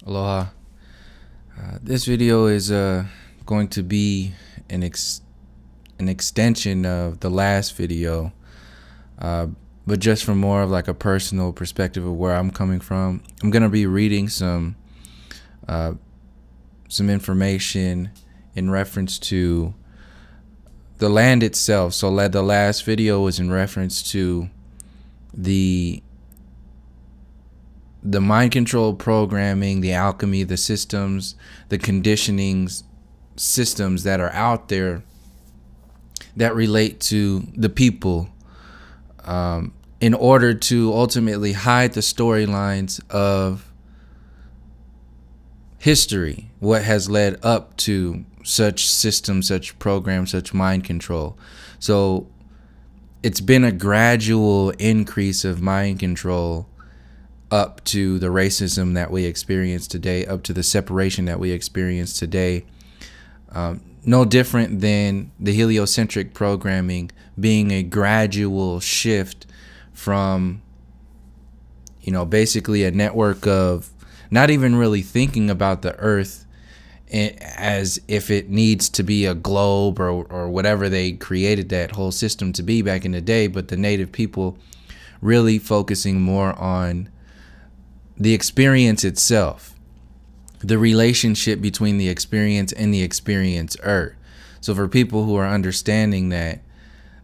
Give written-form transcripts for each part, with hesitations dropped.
Aloha. This video is going to be an extension of the last video, but just from more of like a personal perspective of where I'm coming from. I'm gonna be reading some information in reference to the land itself. So the last video was in reference to the mind control programming, the alchemy, the systems, the conditionings systems that are out there that relate to the people, in order to ultimately hide the storylines of history, what has led up to such systems, such programs, such mind control. So it's been a gradual increase of mind control up to the racism that we experience today, up to the separation that we experience today. No different than the heliocentric programming being a gradual shift from, basically a network of not even really thinking about the earth as if it needs to be a globe or whatever they created that whole system to be back in the day, but the native people really focusing more on the experience itself, the relationship between the experience and the experiencer. So for people who are understanding that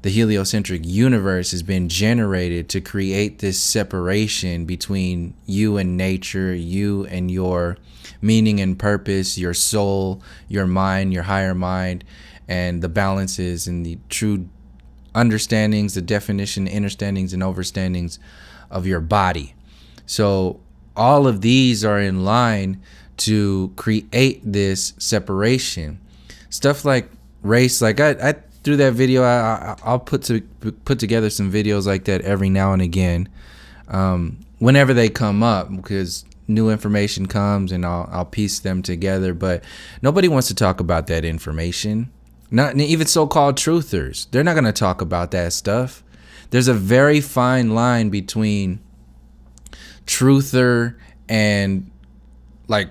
the heliocentric universe has been generated to create this separation between you and nature, you and your meaning and purpose, your soul, your mind, your higher mind, and the balances and the true understandings, the definition, understandings, and overstandings of your body. So all of these are in line to create this separation. Stuff like race, like I through that video, I'll put together some videos like that every now and again, whenever they come up, because new information comes and I'll piece them together. But nobody wants to talk about that information. Not even so-called truthers. They're not going to talk about that stuff. There's a very fine line between truther and like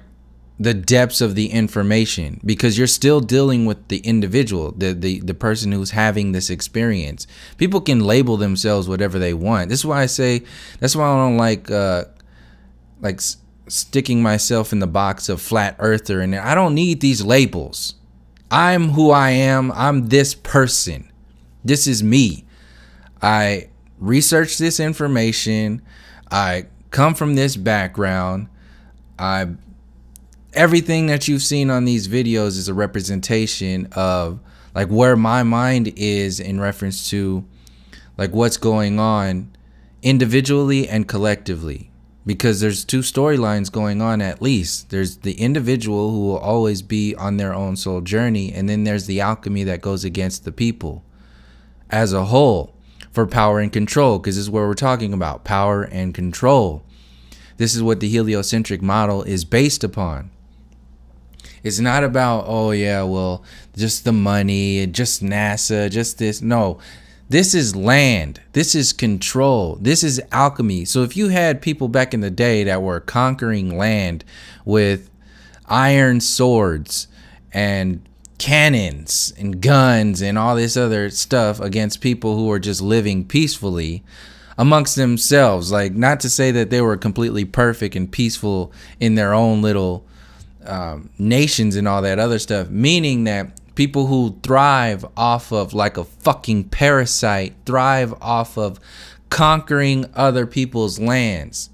the depths of the information, because you're still dealing with the individual, the person who's having this experience. People can label themselves whatever they want. This is why that's why I don't like sticking myself in the box of flat earther, and I don't need these labels. I'm who I am. I'm this person. This is me. I research this information. I come from this background. Everything that you've seen on these videos is a representation of like where my mind is in reference to like what's going on individually and collectively, because there's two storylines going on. At least there's the individual who will always be on their own soul journey, and then there's the alchemy that goes against the people as a whole for power and control, because this is what we're talking about, power and control. This is what the heliocentric model is based upon. It's not about, oh yeah, well, just the money, just NASA, just this. No, this is land. This is control. This is alchemy. So if you had people back in the day that were conquering land with iron swords and cannons and guns and all this other stuff against people who were just living peacefully amongst themselves, like, not to say that they were completely perfect and peaceful in their own little nations and all that other stuff, meaning that people who thrive off of, like a fucking parasite, thrive off of conquering other people's lands.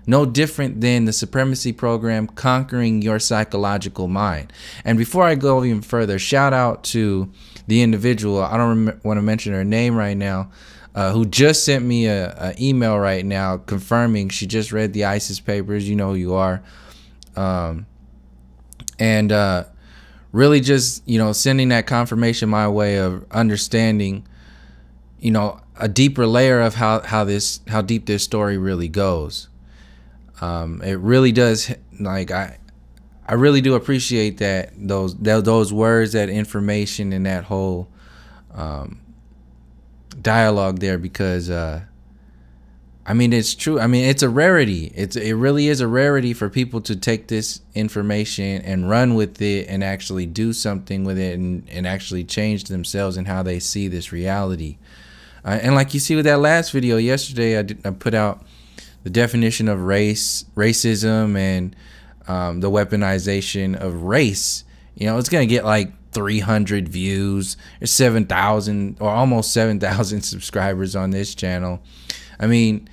No different than the supremacy program conquering your psychological mind. And before I go even further, shout out to the individual, I don't want to mention her name right now, who just sent me a email right now confirming she just read the ISIS papers. You know who you are. And really just, sending that confirmation my way of understanding, a deeper layer of how deep this story really goes. It really does, like, I really do appreciate that those words, that information, and that whole dialogue there, because I mean, it's true. I mean, it's a rarity. It really is a rarity for people to take this information and run with it and actually do something with it and actually change themselves and how they see this reality. And like you see with that last video yesterday, I put out the definition of racism and the weaponization of race. You know, it's going to get like 300 views. There's 7,000 or almost 7,000 subscribers on this channel. I mean,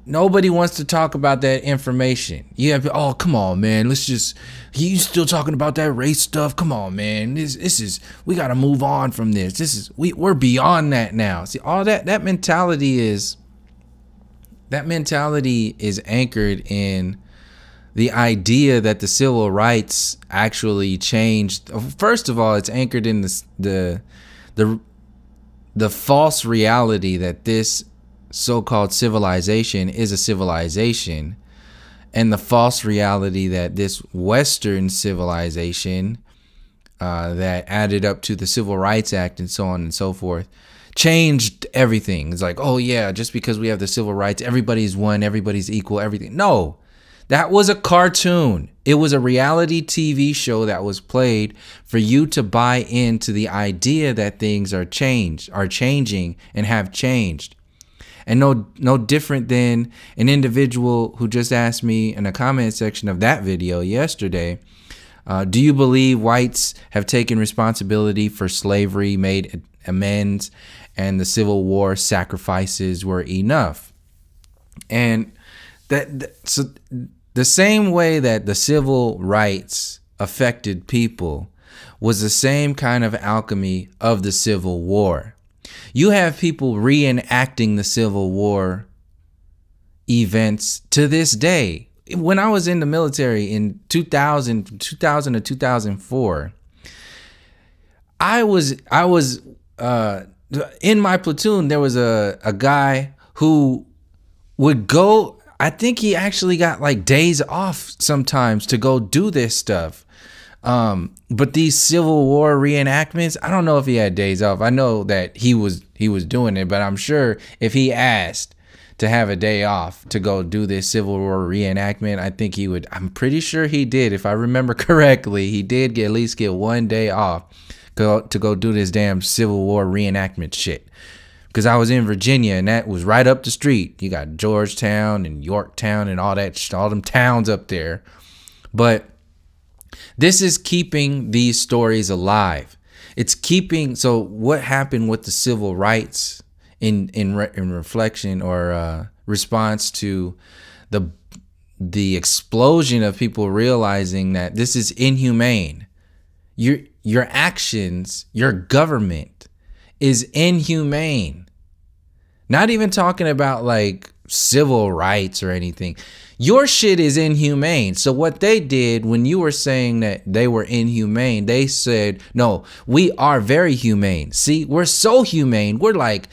nobody wants to talk about that information. You have, oh, come on, man. You still talking about that race stuff? Come on, man. This is, we got to move on from this. We're beyond that now. See, all that mentality is anchored in the idea that the civil rights actually changed. First of all, it's anchored in the false reality that this so-called civilization is a civilization, and the false reality that this Western civilization that added up to the Civil Rights Act and so on and so forth changed everything. It's like, oh yeah, just because we have the civil rights, everybody's one, everybody's equal, everything. No, that was a cartoon. It was a reality TV show that was played for you to buy into the idea that things are changing and have changed. And no different than an individual who just asked me in the comment section of that video yesterday, do you believe whites have taken responsibility for slavery, made amends, and the Civil War sacrifices were enough? And so the same way that the civil rights affected people was the same kind of alchemy of the Civil War. You have people reenacting the Civil War events to this day. When I was in the military in 2000 to 2004, I was in my platoon. There was a guy who would go. I think he actually got like days off sometimes to go do this stuff. But these Civil War reenactments, I don't know if he had days off. I know that he was doing it, but I'm sure if he asked to have a day off to go do this Civil War reenactment, I think he would. I'm pretty sure he did. If I remember correctly, he did at least get one day off to go do this damn Civil War reenactment shit. Because I was in Virginia, and that was right up the street. You got Georgetown and Yorktown and all that, all them towns up there. But this is keeping these stories alive. It's keeping. So what happened with the civil rights in reflection or response to the explosion of people realizing that this is inhumane. Your actions, your government is inhumane. Not even talking about like civil rights or anything. Your shit is inhumane. So what they did when you were saying that they were inhumane, they said, no, we are very humane. See, we're so humane. We're like,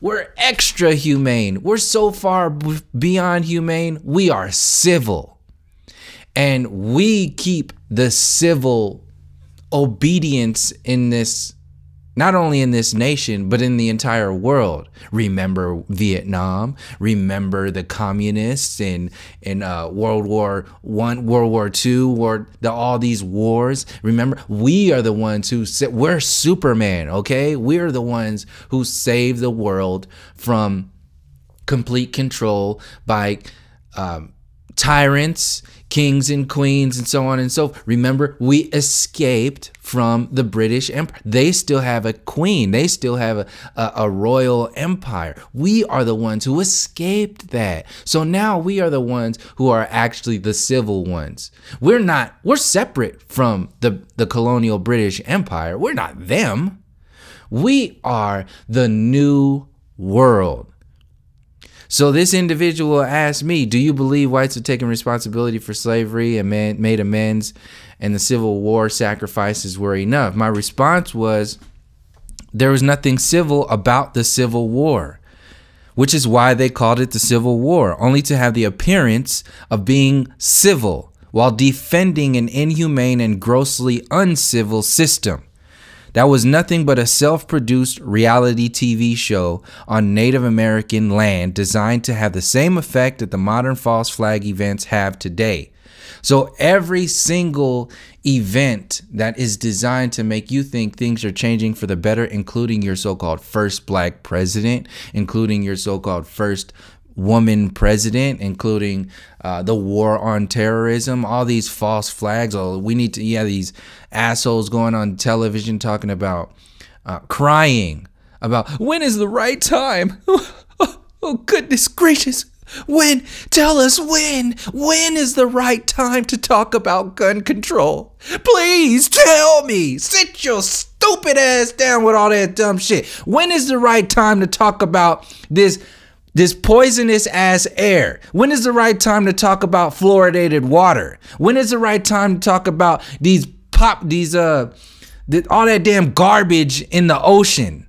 we're extra humane. We're so far beyond humane. We are civil. And we keep the civil obedience in this, not only in this nation, but in the entire world. Remember Vietnam. Remember the communists in World War I, World War II, all these wars. Remember, we are the ones who said we're Superman, okay? We're the ones who saved the world from complete control by tyrants, kings and queens, and so on and so forth. Remember, we escaped from the British Empire. They still have a queen. They still have a royal empire. We are the ones who escaped that. So now we are the ones who are actually the civil ones. We're separate from the colonial British Empire. We're not them. We are the new world. So this individual asked me, do you believe whites have taken responsibility for slavery and made amends and the Civil War sacrifices were enough? My response was, there was nothing civil about the Civil War, which is why they called it the Civil War, only to have the appearance of being civil while defending an inhumane and grossly uncivil system. that was nothing but a self-produced reality TV show on Native American land designed to have the same effect that the modern false flag events have today. So every single event that is designed to make you think things are changing for the better, including your so-called first black president, including your so-called first woman president, including the war on terrorism, all these false flags. Oh, we need to, these assholes going on television talking about crying about when is the right time. Oh, goodness gracious. When? Tell us when. When is the right time to talk about gun control? Please tell me. Sit your stupid ass down with all that dumb shit. When is the right time to talk about this poisonous ass air? When is the right time to talk about fluoridated water? When is the right time to talk about all that damn garbage in the ocean?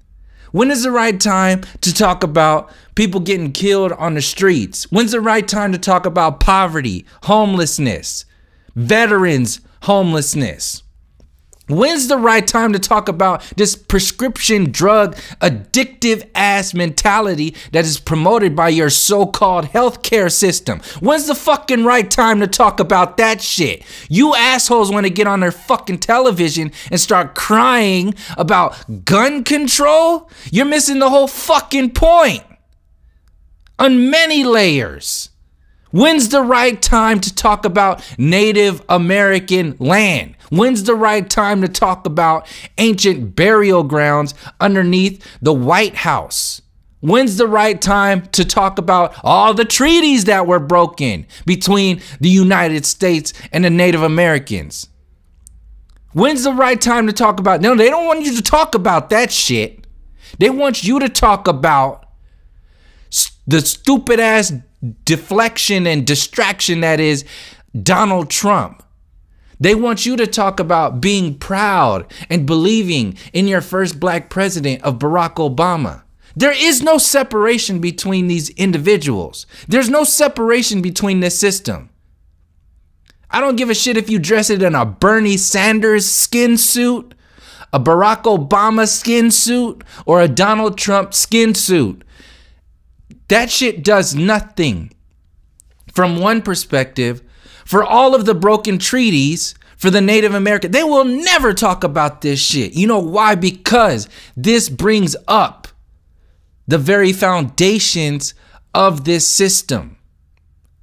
When is the right time to talk about people getting killed on the streets? When's the right time to talk about poverty, homelessness, veterans, homelessness? When's the right time to talk about this prescription drug addictive ass mentality that is promoted by your so-called healthcare system? When's the fucking right time to talk about that shit? You assholes want to get on their fucking television and start crying about gun control? You're missing the whole fucking point on many layers. When's the right time to talk about Native American land? When's the right time to talk about ancient burial grounds underneath the White House? When's the right time to talk about all the treaties that were broken between the United States and the Native Americans? When's the right time to talk about? No, they don't want you to talk about that shit. They want you to talk about the stupid ass deflection and distraction that is Donald Trump. They want you to talk about being proud and believing in your first black president of Barack Obama. There is no separation between these individuals. There's no separation between this system. I don't give a shit if you dress it in a Bernie Sanders skin suit, a Barack Obama skin suit, or a Donald Trump skin suit. That shit does nothing. From one perspective, for all of the broken treaties for the Native American, they will never talk about this shit. You know why? Because this brings up the very foundations of this system.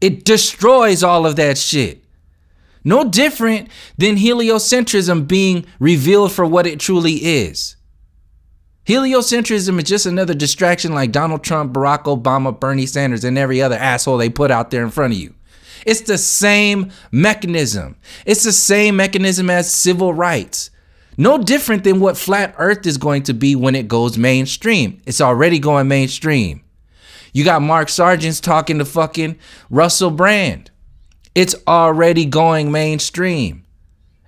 It destroys all of that shit. No different than heliocentrism being revealed for what it truly is. Heliocentrism is just another distraction like Donald Trump, Barack Obama, Bernie Sanders, and every other asshole they put out there in front of you. It's the same mechanism. It's the same mechanism as civil rights. No different than what flat earth is going to be when it goes mainstream. It's already going mainstream. You got Mark Sargent's talking to fucking Russell Brand. It's already going mainstream.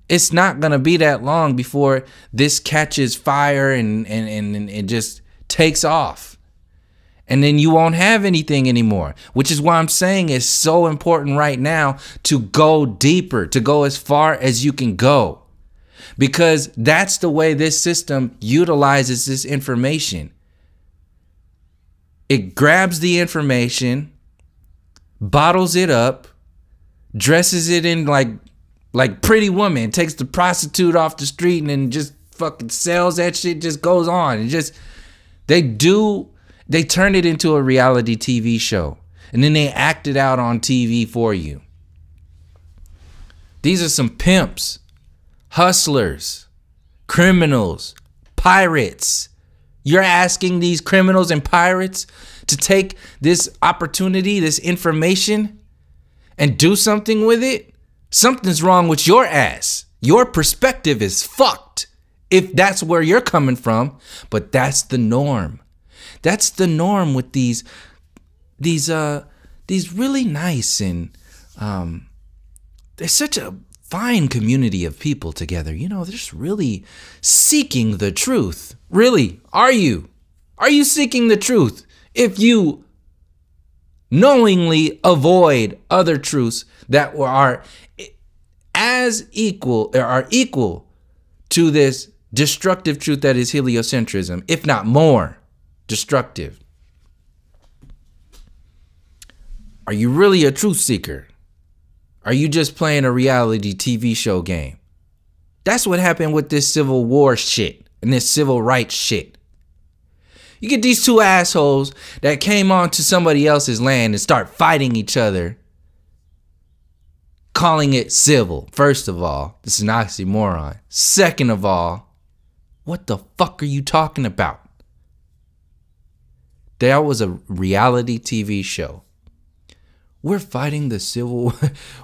It's not going to be that long before this catches fire and it just takes off. And then you won't have anything anymore, which is why I'm saying it's so important right now to go deeper, to go as far as you can go, because that's the way this system utilizes this information. It grabs the information, bottles it up, dresses it in like Pretty Woman, takes the prostitute off the street and then just fucking sells that shit, just goes on. And just, they turn it into a reality TV show. And then they act it out on TV for you. These are some pimps, hustlers, criminals, pirates. You're asking these criminals and pirates to take this opportunity, this information, and do something with it? Something's wrong with your ass. Your perspective is fucked if that's where you're coming from. But that's the norm. That's the norm with these really nice and there's such a fine community of people together. You know, they're just really seeking the truth. Really, are you? Are you seeking the truth? If you knowingly avoid other truths that are as equal or are equal to this destructive truth that is heliocentrism, if not more destructive. Are you really a truth seeker? Are you just playing a reality TV show game? That's what happened with this Civil War shit and this civil rights shit. You get these two assholes that came onto somebody else's land and start fighting each other, calling it civil. First of all, this is an oxymoron. Second of all, what the fuck are you talking about? That was a reality TV show. We're fighting the civil.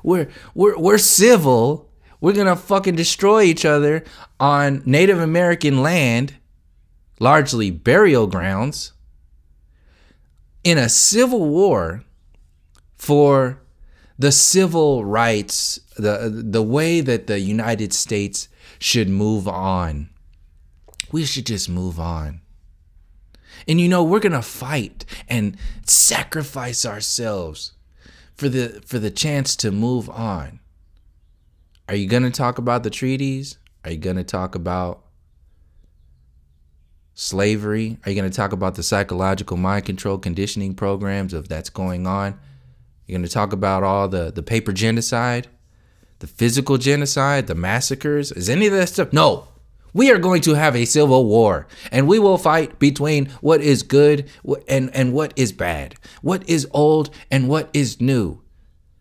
We're civil. We're gonna fucking destroy each other on Native American land, largely burial grounds, in a civil war for the civil rights, the way that the United States should move on. We should just move on. And you know, we're gonna fight and sacrifice ourselves for the chance to move on. Are you gonna talk about the treaties? Are you gonna talk about slavery? Are you gonna talk about the psychological mind control conditioning programs of that's going on? You're gonna talk about all the paper genocide, the physical genocide, the massacres? Is any of that stuff? No. We are going to have a civil war, and we will fight between what is good and what is bad, what is old and what is new.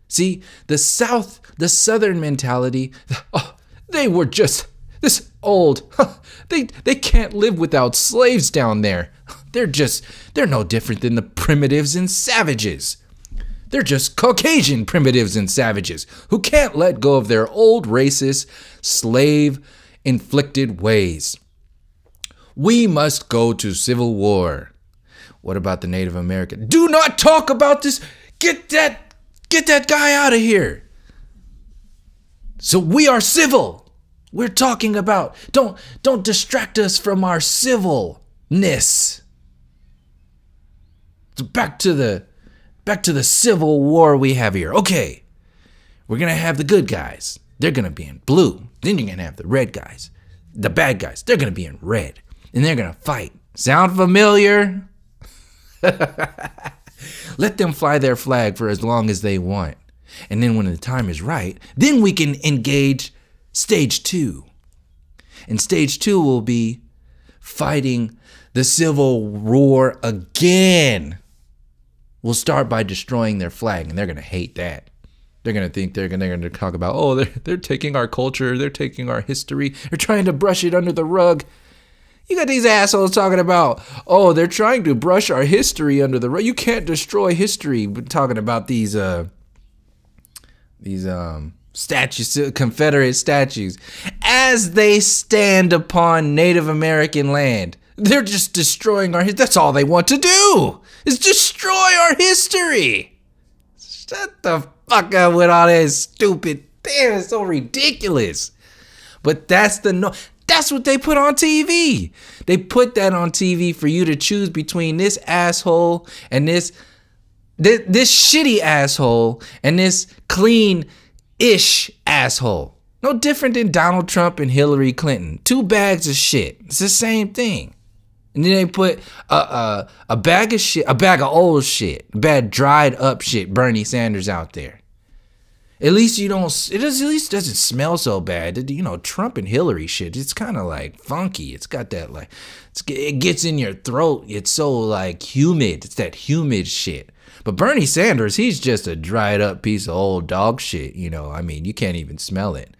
See, the Southern mentality, oh, they were just this old. They can't live without slaves down there. They're no different than the primitives and savages. They're just Caucasian primitives and savages who can't let go of their old racist slave-inflicted ways. We must go to civil war. What about the Native American? Do not talk about this. Get that guy out of here. So we are civil. We're talking about, don't distract us from our civilness. So back to the civil war we have here. Okay, we're gonna have the good guys. They're gonna be in blue. Then you're gonna have the red guys, the bad guys. They're gonna be in red, and they're gonna fight. Sound familiar? Let them fly their flag for as long as they want, and then when the time is right, then we can engage stage 2. And stage 2 will be fighting the civil war again. We'll start by destroying their flag, and they're going to hate that. They're going to think they're going to talk about, oh, they're taking our culture, they're taking our history, they're trying to brush it under the rug. You got these assholes talking about, oh, they're trying to brush our history under the rug. You can't destroy history. We're talking about these statues, Confederate statues, as they stand upon Native American land. They're just destroying our history. That's all they want to do, is destroy our history. Shut the fuck up with all that stupid. Damn, it's so ridiculous. But that's what they put on TV. They put that on TV for you to choose between this asshole and this shitty asshole and this clean-ish asshole. No different than Donald Trump and Hillary Clinton. 2 bags of shit. It's the same thing. And then they put a bag of shit, a bag of old shit, bad dried up shit, Bernie Sanders out there. At least at least doesn't smell so bad. You know, Trump and Hillary shit, it's kind of like funky. It's got that like, it gets in your throat. It's so like humid. It's that humid shit. But Bernie Sanders, he's just a dried up piece of old dog shit. You know, I mean, you can't even smell it.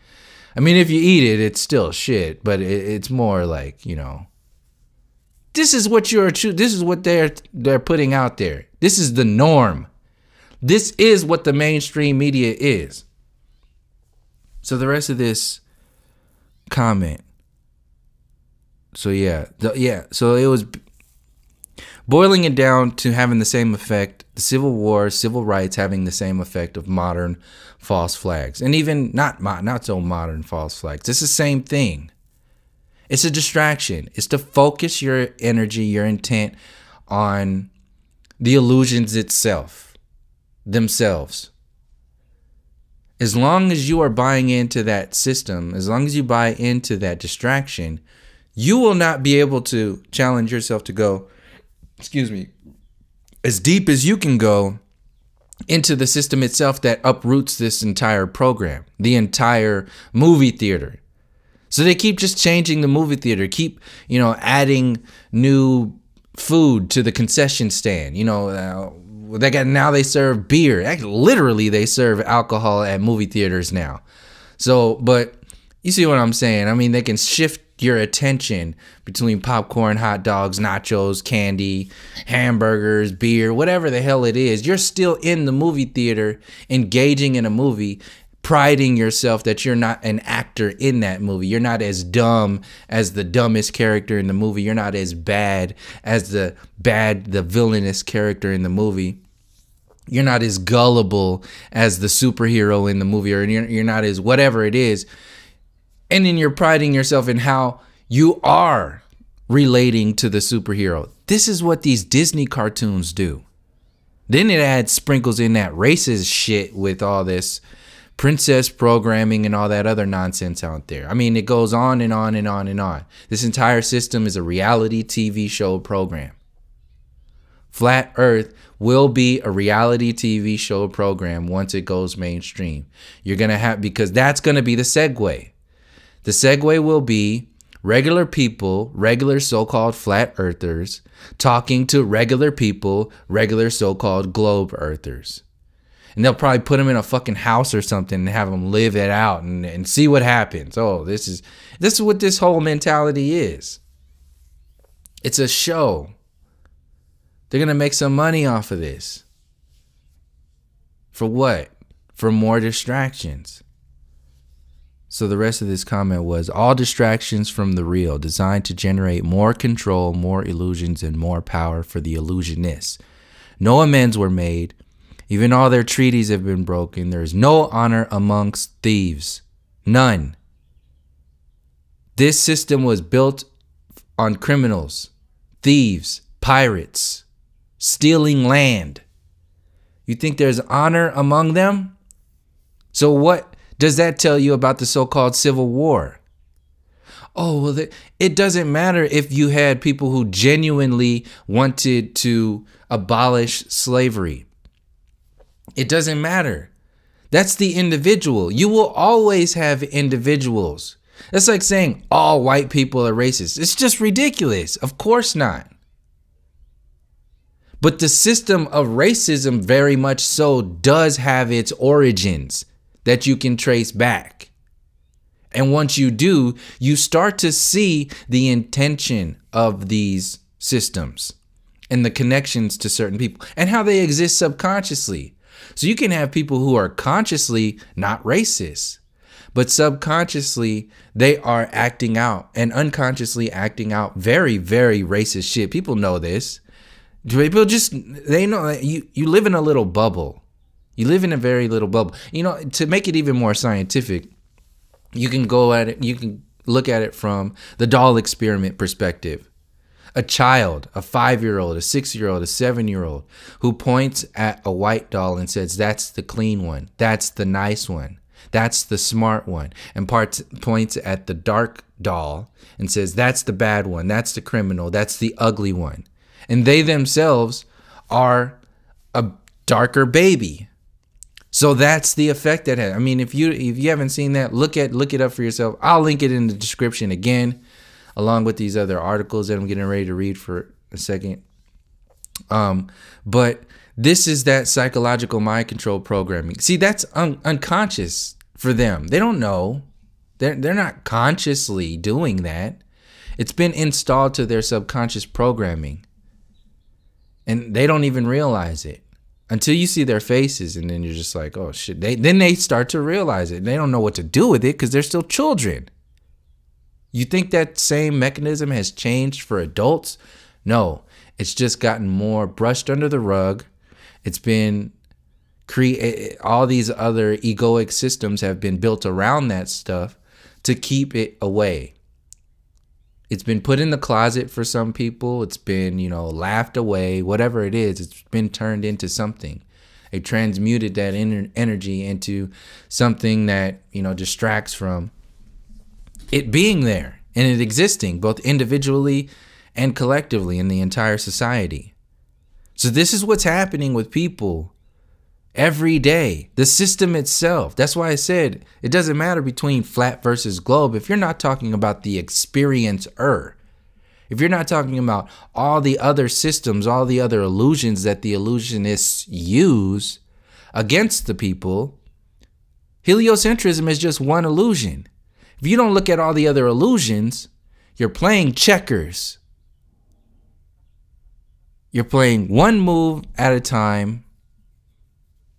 I mean, if you eat it, it's still shit, but it's more like, you know, this is what they're putting out there. This is the norm. This is what the mainstream media is. So the rest of this comment. So so it was boiling it down to having the same effect, the Civil War, civil rights having the same effect of modern false flags. And even not so modern false flags. It's the same thing. It's a distraction. It's to focus your energy, your intent on the illusions themselves. As long as you are buying into that system, as long as you buy into that distraction, You will not be able to challenge yourself to go, excuse me, as deep as you can go into the system itself that uproots this entire program, the entire movie theater. So they keep just changing the movie theater, keep, adding new food to the concession stand. They serve beer. Actually, literally, they serve alcohol at movie theaters now. So, but you see what I'm saying? I mean, they can shift your attention between popcorn, hot dogs, nachos, candy, hamburgers, beer, whatever the hell it is. You're still in the movie theater, engaging in a movie, priding yourself that you're not an actor in that movie. You're not as dumb as the dumbest character in the movie. You're not as bad as the villainous character in the movie. You're not as gullible as the superhero in the movie, or you're not as whatever it is. And then you're priding yourself in how you are relating to the superhero. This is what these Disney cartoons do. Then it adds sprinkles in that racist shit with all this princess programming and all that other nonsense out there. I mean, it goes on and on and on and on. This entire system is a reality TV show program. Flat Earth will be a reality TV show program once it goes mainstream. You're going to have, because that's going to be the segue. The segue will be regular people, regular so-called flat earthers, talking to regular people, regular so-called globe earthers. And they'll probably put them in a fucking house or something and have them live it out and see what happens. Oh, this is what this whole mentality is. It's a show. They're going to make some money off of this. For what? For more distractions. So the rest of this comment was, all distractions from the real, designed to generate more control, more illusions, and more power for the illusionists. No amends were made. Even all their treaties have been broken. There is no honor amongst thieves. None. This system was built on criminals, thieves, pirates, stealing land. You think there's honor among them? So what does that tell you about the so-called Civil War? Oh, well, it doesn't matter if you had people who genuinely wanted to abolish slavery. It doesn't matter. That's the individual. You will always have individuals. That's like saying all white people are racist. It's just ridiculous. Of course not. But the system of racism very much so does have its origins that you can trace back. And once you do, you start to see the intention of these systems and the connections to certain people and how they exist subconsciously. So you can have people who are consciously not racist, but subconsciously they are acting out and unconsciously acting out very, very racist shit. People know this. People just, they know that you live in a little bubble. You live in a very little bubble. To make it even more scientific, you can go at it, you can look at it from the doll experiment perspective. A child, a 5-year-old, a 6-year-old, a 7-year-old who points at a white doll and says, that's the clean one. That's the nice one. That's the smart one. And points at the dark doll and says, that's the bad one. That's the criminal. That's the ugly one. And they themselves are a darker baby. So that's the effect that has. I mean, if you haven't seen that, look it up for yourself. I'll link it in the description again, along with these other articles that I'm getting ready to read for a second. But this is that psychological mind control programming. See, that's unconscious for them. They don't know. They're not consciously doing that. It's been installed to their subconscious programming. And they don't even realize it until you see their faces, and then you're just like, oh shit. Then they start to realize it. They don't know what to do with it because they're still children. You think that same mechanism has changed for adults? No, it's just gotten more brushed under the rug. It's been all these other egoic systems have been built around that stuff to keep it away. It's been put in the closet for some people. It's been, laughed away, whatever it is. It's been turned into something. They transmuted that energy into something that, distracts from it being there. and it existing both individually and collectively in the entire society. So this is what's happening with people every day. The system itself. That's why I said it doesn't matter between flat versus globe if you're not talking about the experiencer. If you're not talking about all the other systems, all the other illusions that the illusionists use against the people, heliocentrism is just one illusion. If you don't look at all the other illusions, you're playing checkers. You're playing one move at a time,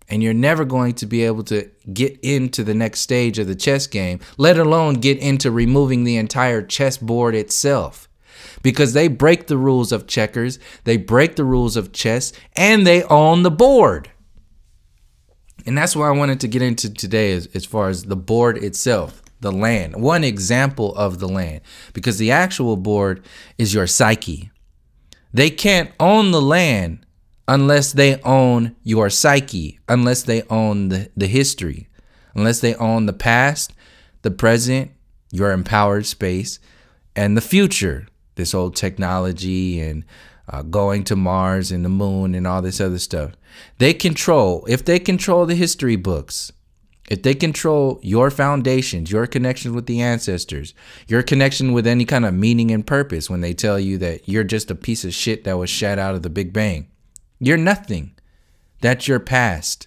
and you're never going to be able to get into the next stage of the chess game, let alone get into removing the entire chessboard itself. Because they break the rules of checkers, they break the rules of chess, and they own the board. And that's what I wanted to get into today as far as the board itself, the land. One example of the land, because the actual board is your psyche. They can't own the land unless they own your psyche, unless they own the history, unless they own the past, the present, your empowered space, and the future. This old technology and going to Mars and the moon and all this other stuff. They control, if they control the history books, if they control your foundations, your connection with the ancestors, your connection with any kind of meaning and purpose when they tell you that you're just a piece of shit that was shat out of the Big Bang. You're nothing. That's your past.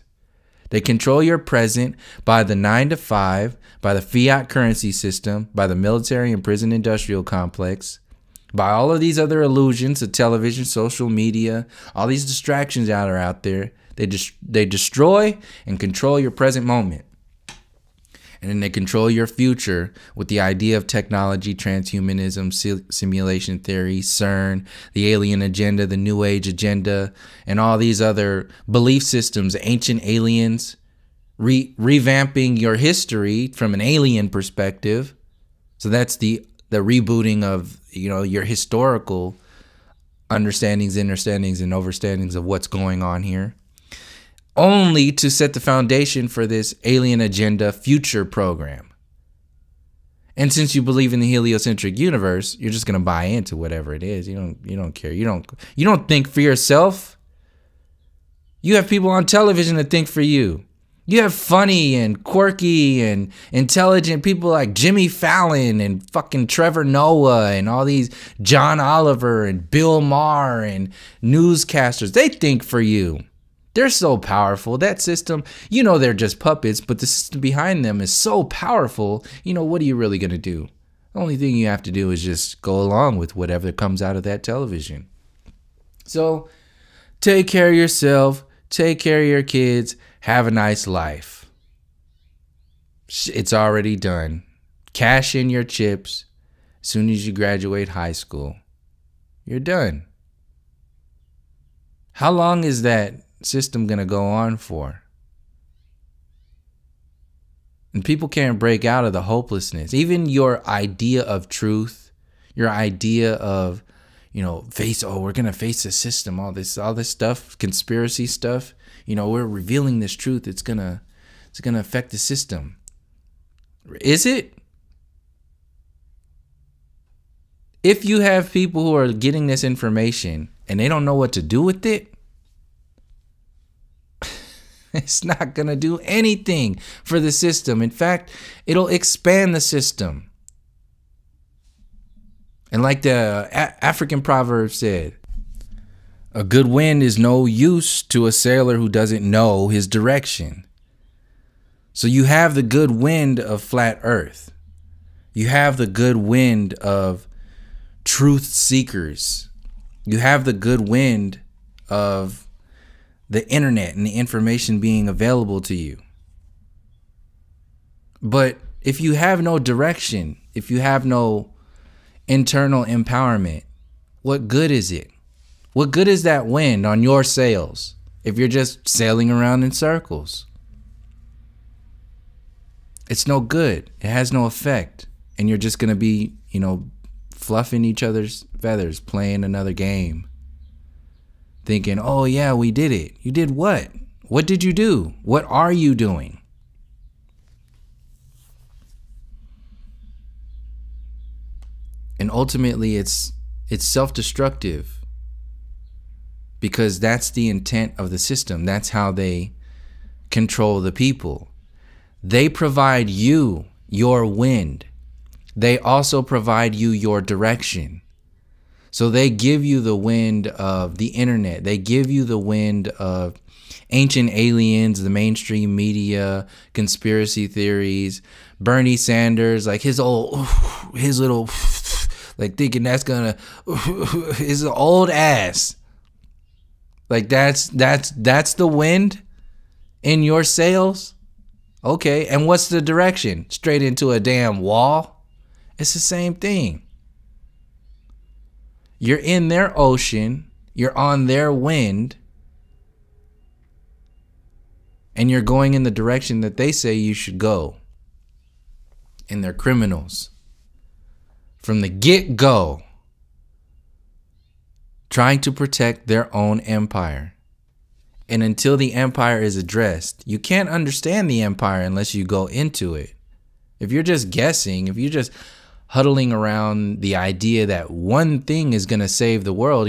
They control your present by the 9 to 5, by the fiat currency system, by the military and prison industrial complex, by all of these other illusions of television, social media, all these distractions that are out there. They destroy and control your present moment. And then they control your future with the idea of technology, transhumanism, simulation theory, CERN, the alien agenda, the new age agenda, and all these other belief systems, ancient aliens, revamping your history from an alien perspective. So that's the rebooting of, your historical understandings, understandings, and overstandings of what's going on here, only to set the foundation for this alien agenda future program. And since you believe in the heliocentric universe, you're just going to buy into whatever it is. You don't care. You don't think for yourself. You have people on television that think for you. You have funny and quirky and intelligent people like Jimmy Fallon and fucking Trevor Noah and all these John Oliver and Bill Maher and newscasters. They think for you. They're so powerful. That system, they're just puppets, but the system behind them is so powerful. What are you really going to do? The only thing you have to do is just go along with whatever comes out of that television. So take care of yourself. Take care of your kids. Have a nice life. It's already done. Cash in your chips. As soon as you graduate high school, you're done. How long is that system going to go on for? And people can't break out of the hopelessness. Even your idea of truth, your idea of, we're going to face the system, all this stuff, conspiracy stuff. We're revealing this truth. It's going to affect the system. Is it? If you have people who are getting this information and they don't know what to do with it, it's not going to do anything for the system. In fact, it'll expand the system. And like the African proverb said, a good wind is no use to a sailor who doesn't know his direction. So you have the good wind of flat earth. You have the good wind of truth seekers. You have the good wind of the internet and the information being available to you. But if you have no direction, if you have no internal empowerment, what good is it? What good is that wind on your sails if you're just sailing around in circles? It's no good. It has no effect. And you're just going to be, fluffing each other's feathers, playing another game. Thinking, oh yeah, we did it. You did what? What did you do? What are you doing? And ultimately it's self-destructive, because that's the intent of the system. That's how they control the people. They provide you your wind. They also provide you your direction. So they give you the wind of the internet. They give you the wind of ancient aliens, the mainstream media, conspiracy theories, Bernie Sanders, like his little, like thinking that's gonna, his old ass. Like that's the wind in your sails. Okay, and what's the direction? Straight into a damn wall? It's the same thing. You're in their ocean, you're on their wind, and you're going in the direction that they say you should go. And they're criminals. From the get-go, trying to protect their own empire. And until the empire is addressed, you can't understand the empire unless you go into it. If you're just guessing, if you're just huddling around the idea that one thing is going to save the world,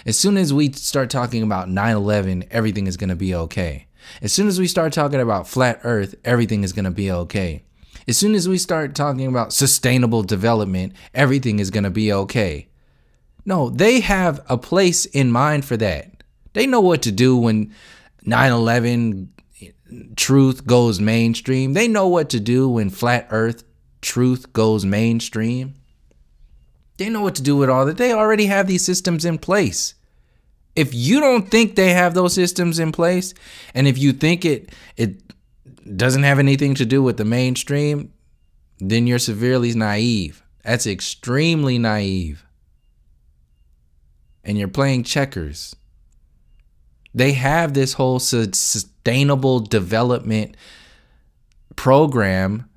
as soon as we start talking about 9/11, everything is going to be okay. As soon as we start talking about flat earth, everything is going to be okay. As soon as we start talking about sustainable development, everything is going to be okay. No, they have a place in mind for that. They know what to do when 9/11 truth goes mainstream. They know what to do when flat earth truth goes mainstream. They know what to do with all that. They already have these systems in place. If you don't think they have those systems in place, and if you think it doesn't have anything to do with the mainstream, then you're severely naive. That's extremely naive. And you're playing checkers. They have this whole sustainable development program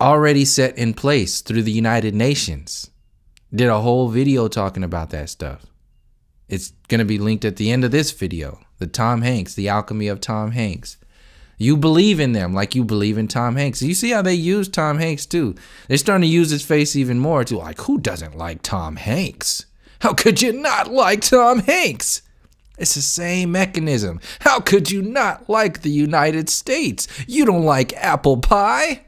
already set in place through the United Nations. Did a whole video talking about that stuff. It's going to be linked at the end of this video. The alchemy of Tom Hanks. You believe in them like you believe in Tom Hanks. You see how they use Tom Hanks too. They're starting to use his face even more too. Like, who doesn't like Tom Hanks? How could you not like Tom Hanks? It's the same mechanism. How could you not like the United States? You don't like apple pie?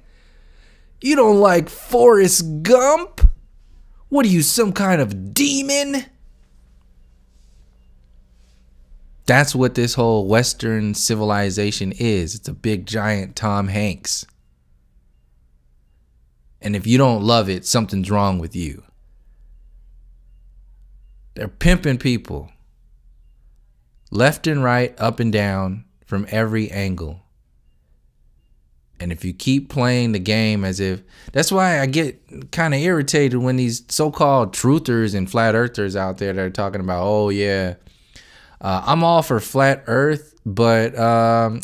You don't like Forrest Gump? What are you, some kind of demon? That's what this whole Western civilization is. It's a big giant Tom Hanks. And if you don't love it, something's wrong with you. They're pimping people. Left and right, up and down, from every angle. And if you keep playing the game as if... That's why I get kind of irritated when these so-called truthers and flat earthers out there that are talking about, oh yeah, I'm all for flat earth, but I'm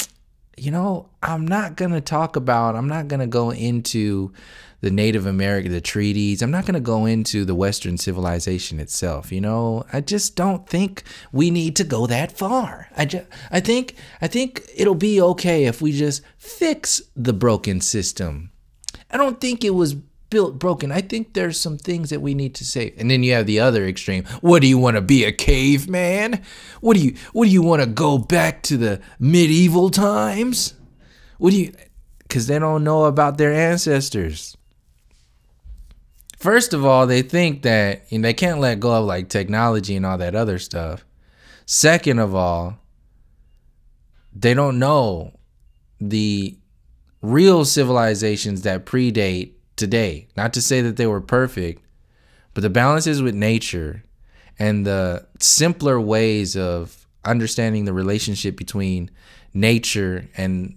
not going to go into the Native American, the treaties. I'm not going to go into the Western civilization itself. I just don't think we need to go that far. I think it'll be okay if we just fix the broken system. I don't think it was built broken. I think there's some things that we need to save. And then you have the other extreme. What do you want to be, a caveman? What do you want to go back to the medieval times? Because they don't know about their ancestors. First of all, they think that they can't let go of like technology and all that other stuff. Second of all, they don't know the real civilizations that predate today. Not to say that they were perfect, but the balances with nature and the simpler ways of understanding the relationship between nature and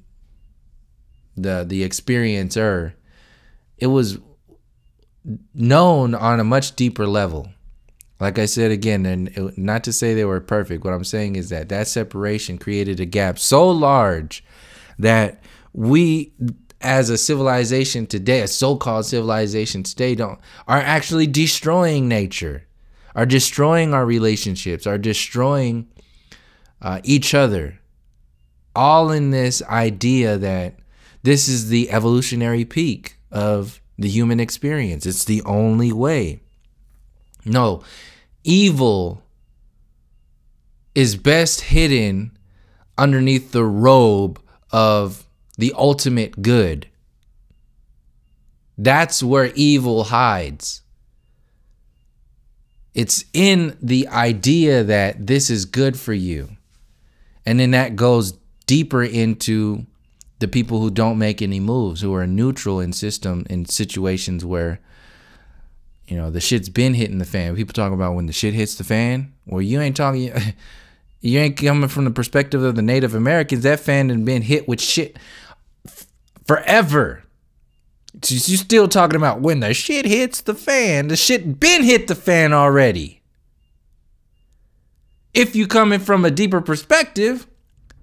the experiencer, it was known on a much deeper level. Like I said again, and not to say they were perfect, what I'm saying is that separation created a gap so large that we as a civilization today, a so-called civilization today, are actually destroying nature, are destroying our relationships, are destroying each other, all in this idea that this is the evolutionary peak of the human experience. It's the only way. No, evil is best hidden underneath the robe of the ultimate good. That's where evil hides. It's in the idea that this is good for you. And then that goes deeper into the people who don't make any moves, who are neutral in situations where, you know, the shit's been hitting the fan. People talk about when the shit hits the fan. Well, you ain't coming from the perspective of the Native Americans. That fan had been hit with shit forever. You still talking about when the shit hits the fan. The shit been hit the fan already. If you coming from a deeper perspective,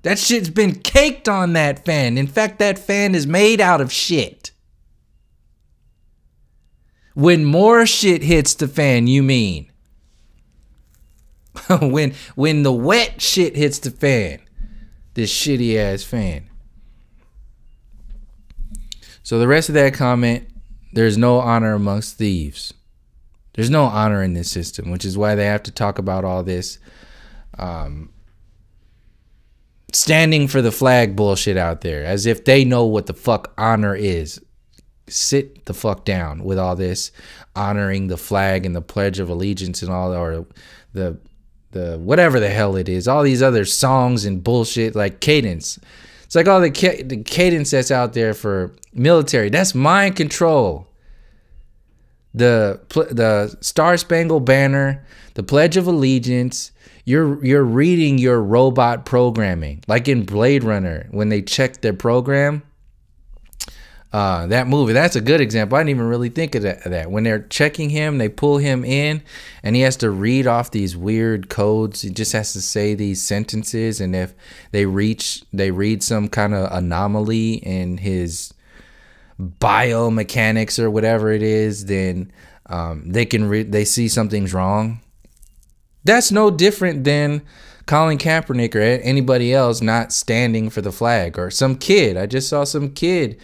that shit's been caked on that fan. In fact, that fan is made out of shit. When more shit hits the fan, you mean? when the wet shit hits the fan. This shitty ass fan. So the rest of that comment, there's no honor amongst thieves. There's no honor in this system, which is why they have to talk about all this standing for the flag bullshit out there, as if they know what the fuck honor is. Sit the fuck down with all this honoring the flag and the Pledge of Allegiance and all, or the whatever the hell it is, all these other songs and bullshit like cadence. It's like all the cadence that's out there for military. That's mind control. The Star Spangled Banner, the Pledge of Allegiance. You're reading your robot programming, like in Blade Runner when they check their program. That movie, that's a good example. I didn't even really think of that. When they're checking him, they pull him in and he has to read off these weird codes. He just has to say these sentences, and if they read some kind of anomaly in his biomechanics or whatever it is, then they see something's wrong. That's no different than Colin Kaepernick or anybody else not standing for the flag, or some kid. I just saw some kid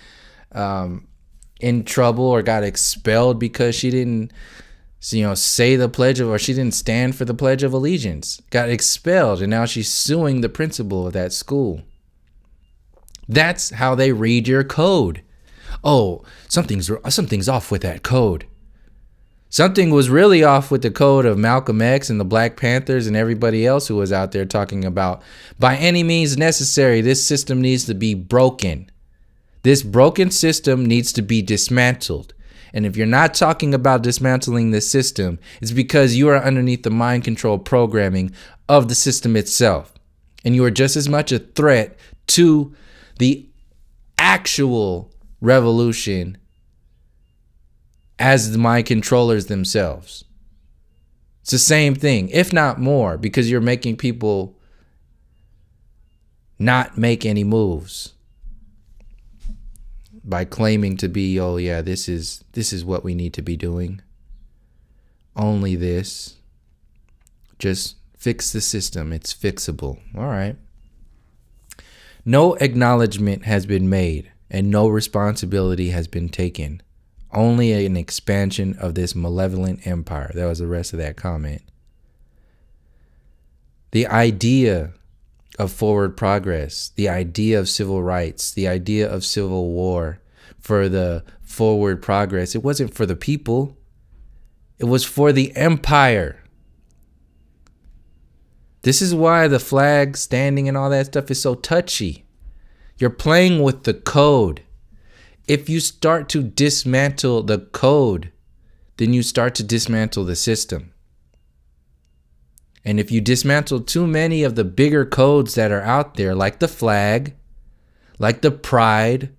in trouble or got expelled because she didn't, say the pledge of, or she didn't stand for the Pledge of Allegiance. Got expelled, and now she's suing the principal of that school. That's how they read your code. Oh, something's off with that code. Something was really off with the code of Malcolm X and the Black Panthers and everybody else who was out there talking about, by any means necessary, this system needs to be broken. This broken system needs to be dismantled. And if you're not talking about dismantling this system, it's because you are underneath the mind control programming of the system itself. And you are just as much a threat to the actual revolution as the mind controllers themselves. It's the same thing, if not more, because you're making people not make any moves by claiming to be, oh yeah, this is what we need to be doing. Only this. Just fix the system. It's fixable. All right. No acknowledgement has been made and no responsibility has been taken. Only an expansion of this malevolent empire. That was the rest of that comment. The idea of forward progress, the idea of civil rights, the idea of civil war for the forward progress, it wasn't for the people. It was for the empire. This is why the flag standing and all that stuff is so touchy. You're playing with the code. If you start to dismantle the code, then you start to dismantle the system. And if you dismantle too many of the bigger codes that are out there, like the flag, like the pride,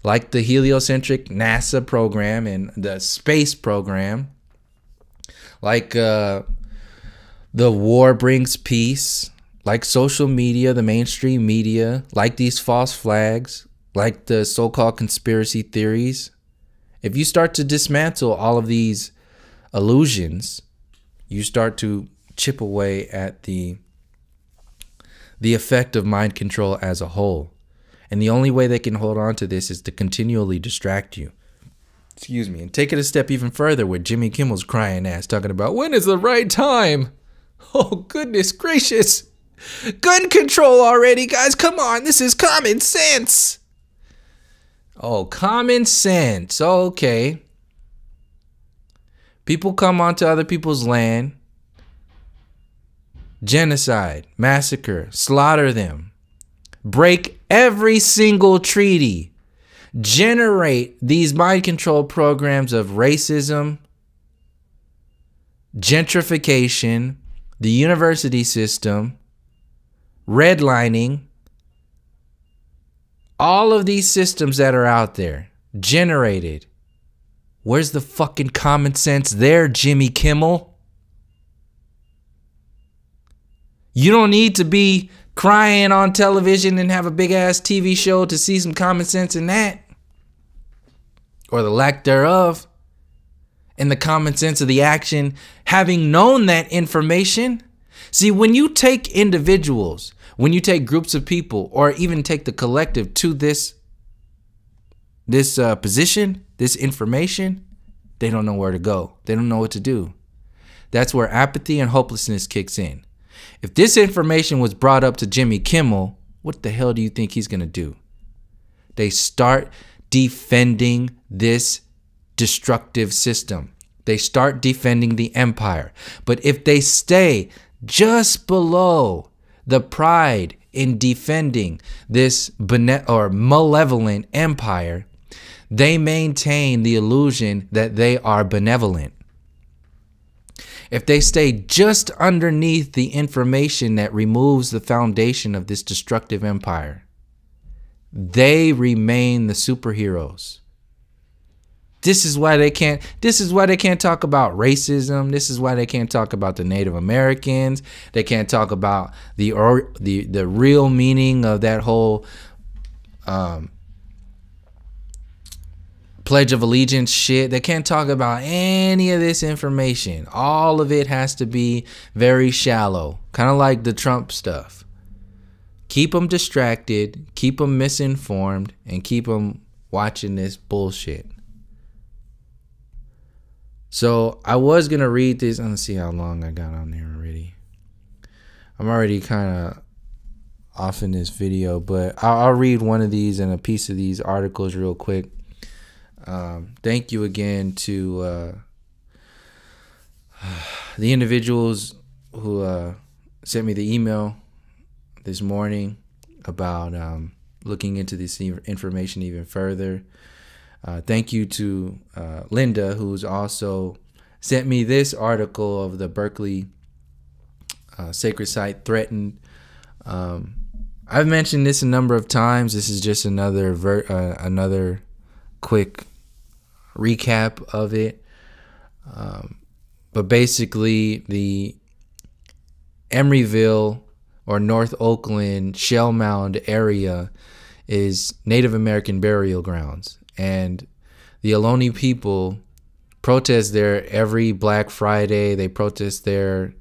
like the heliocentric NASA program and the space program, like the war brings peace, like social media, the mainstream media, like these false flags, like the so-called conspiracy theories. If you start to dismantle all of these illusions, you start to chip away at the effect of mind control as a whole. And the only way they can hold on to this is to continually distract you. Excuse me. And take it a step even further with Jimmy Kimmel's crying ass talking about when is the right time? Oh, goodness gracious. Gun control already, guys. Come on. This is common sense. Oh, common sense. Okay. People come onto other people's land, genocide, massacre, slaughter them, break every single treaty, generate these mind control programs of racism, gentrification, the university system, redlining, all of these systems that are out there generated. Where's the fucking common sense there, Jimmy Kimmel? You don't need to be crying on television and have a big ass TV show to see some common sense in that. Or the lack thereof. And the common sense of the action, having known that information. See, when you take individuals, when you take groups of people, or even take the collective to this position, this information, they don't know where to go. They don't know what to do. That's where apathy and hopelessness kicks in. If this information was brought up to Jimmy Kimmel, what the hell do you think he's going to do? They start defending this destructive system. They start defending the empire. But if they stay just below the pride in defending this malevolent empire, they maintain the illusion that they are benevolent. If they stay just underneath the information that removes the foundation of this destructive empire, they remain the superheroes. This is why they can't talk about racism. This is why they can't talk about the Native Americans. They can't talk about the real meaning of that whole Pledge of Allegiance shit. They can't talk about any of this information. All of it has to be very shallow, kind of like the Trump stuff. Keep them distracted, keep them misinformed, and keep them watching this bullshit. So I was going to read this. Let's see how long I got on there already. I'm already kind of off in this video, but I'll read one of these and a piece of these articles real quick. Thank you again to the individuals who sent me the email this morning about looking into this information even further. Thank you to Linda, who's also sent me this article of the Berkeley sacred site threatened. I've mentioned this a number of times. This is just another quick recap of it. But basically, the Emeryville or North Oakland Shell Mound area is Native American burial grounds. And the Ohlone people protest there every Black Friday. They protest there,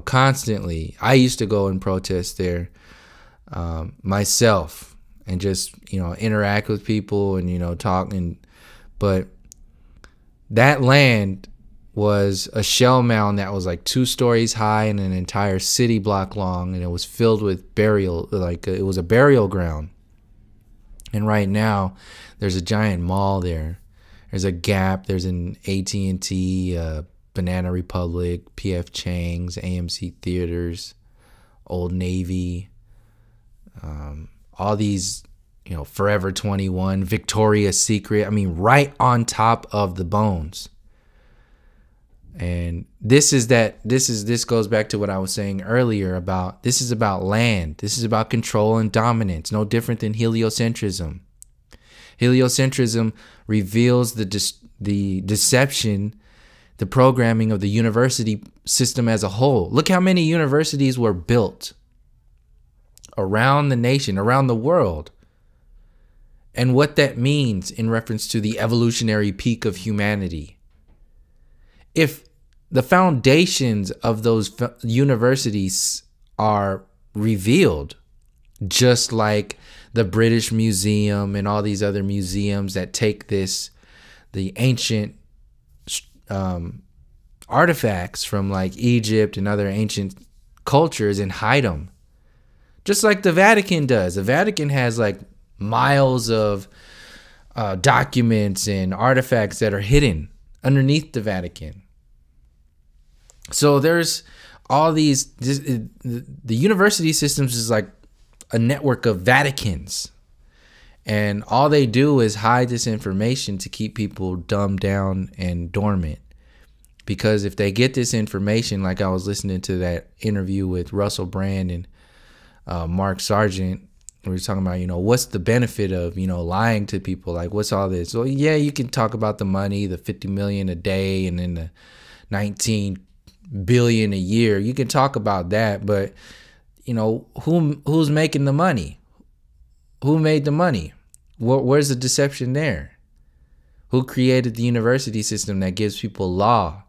constantly. I used to go and protest there myself and just, interact with people and, talk. But that land was a shell mound that was like 2 stories high and an entire city block long. And it was filled with burial, it was a burial ground. And right now, there's a giant mall there. There's a Gap. There's an AT&T, Banana Republic, PF Chang's, AMC Theaters, Old Navy, all these, Forever 21, Victoria's Secret. I mean, right on top of the bones. And this goes back to what I was saying earlier about this is about land. This is about control and dominance. No different than heliocentrism. Heliocentrism reveals the deception, the programming of the university system as a whole. Look how many universities were built around the nation, around the world, and what that means in reference to the evolutionary peak of humanity. If the foundations of those universities are revealed, just like the British Museum and all these other museums that take this the ancient artifacts from like Egypt and other ancient cultures and hide them. Just like the Vatican does. The Vatican has like miles of documents and artifacts that are hidden underneath the Vatican. So there's all these, the university systems is like a network of Vaticans. And all they do is hide this information to keep people dumbed down and dormant. Because if they get this information, like I was listening to that interview with Russell Brand and Mark Sargent, we were talking about, what's the benefit of, lying to people? Like, what's all this? Well, yeah, you can talk about the money, the 50 million a day and then the 19 billion a year. You can talk about that, but who's making the money? Who made the money? Where's the deception there? Who created the university system that gives people law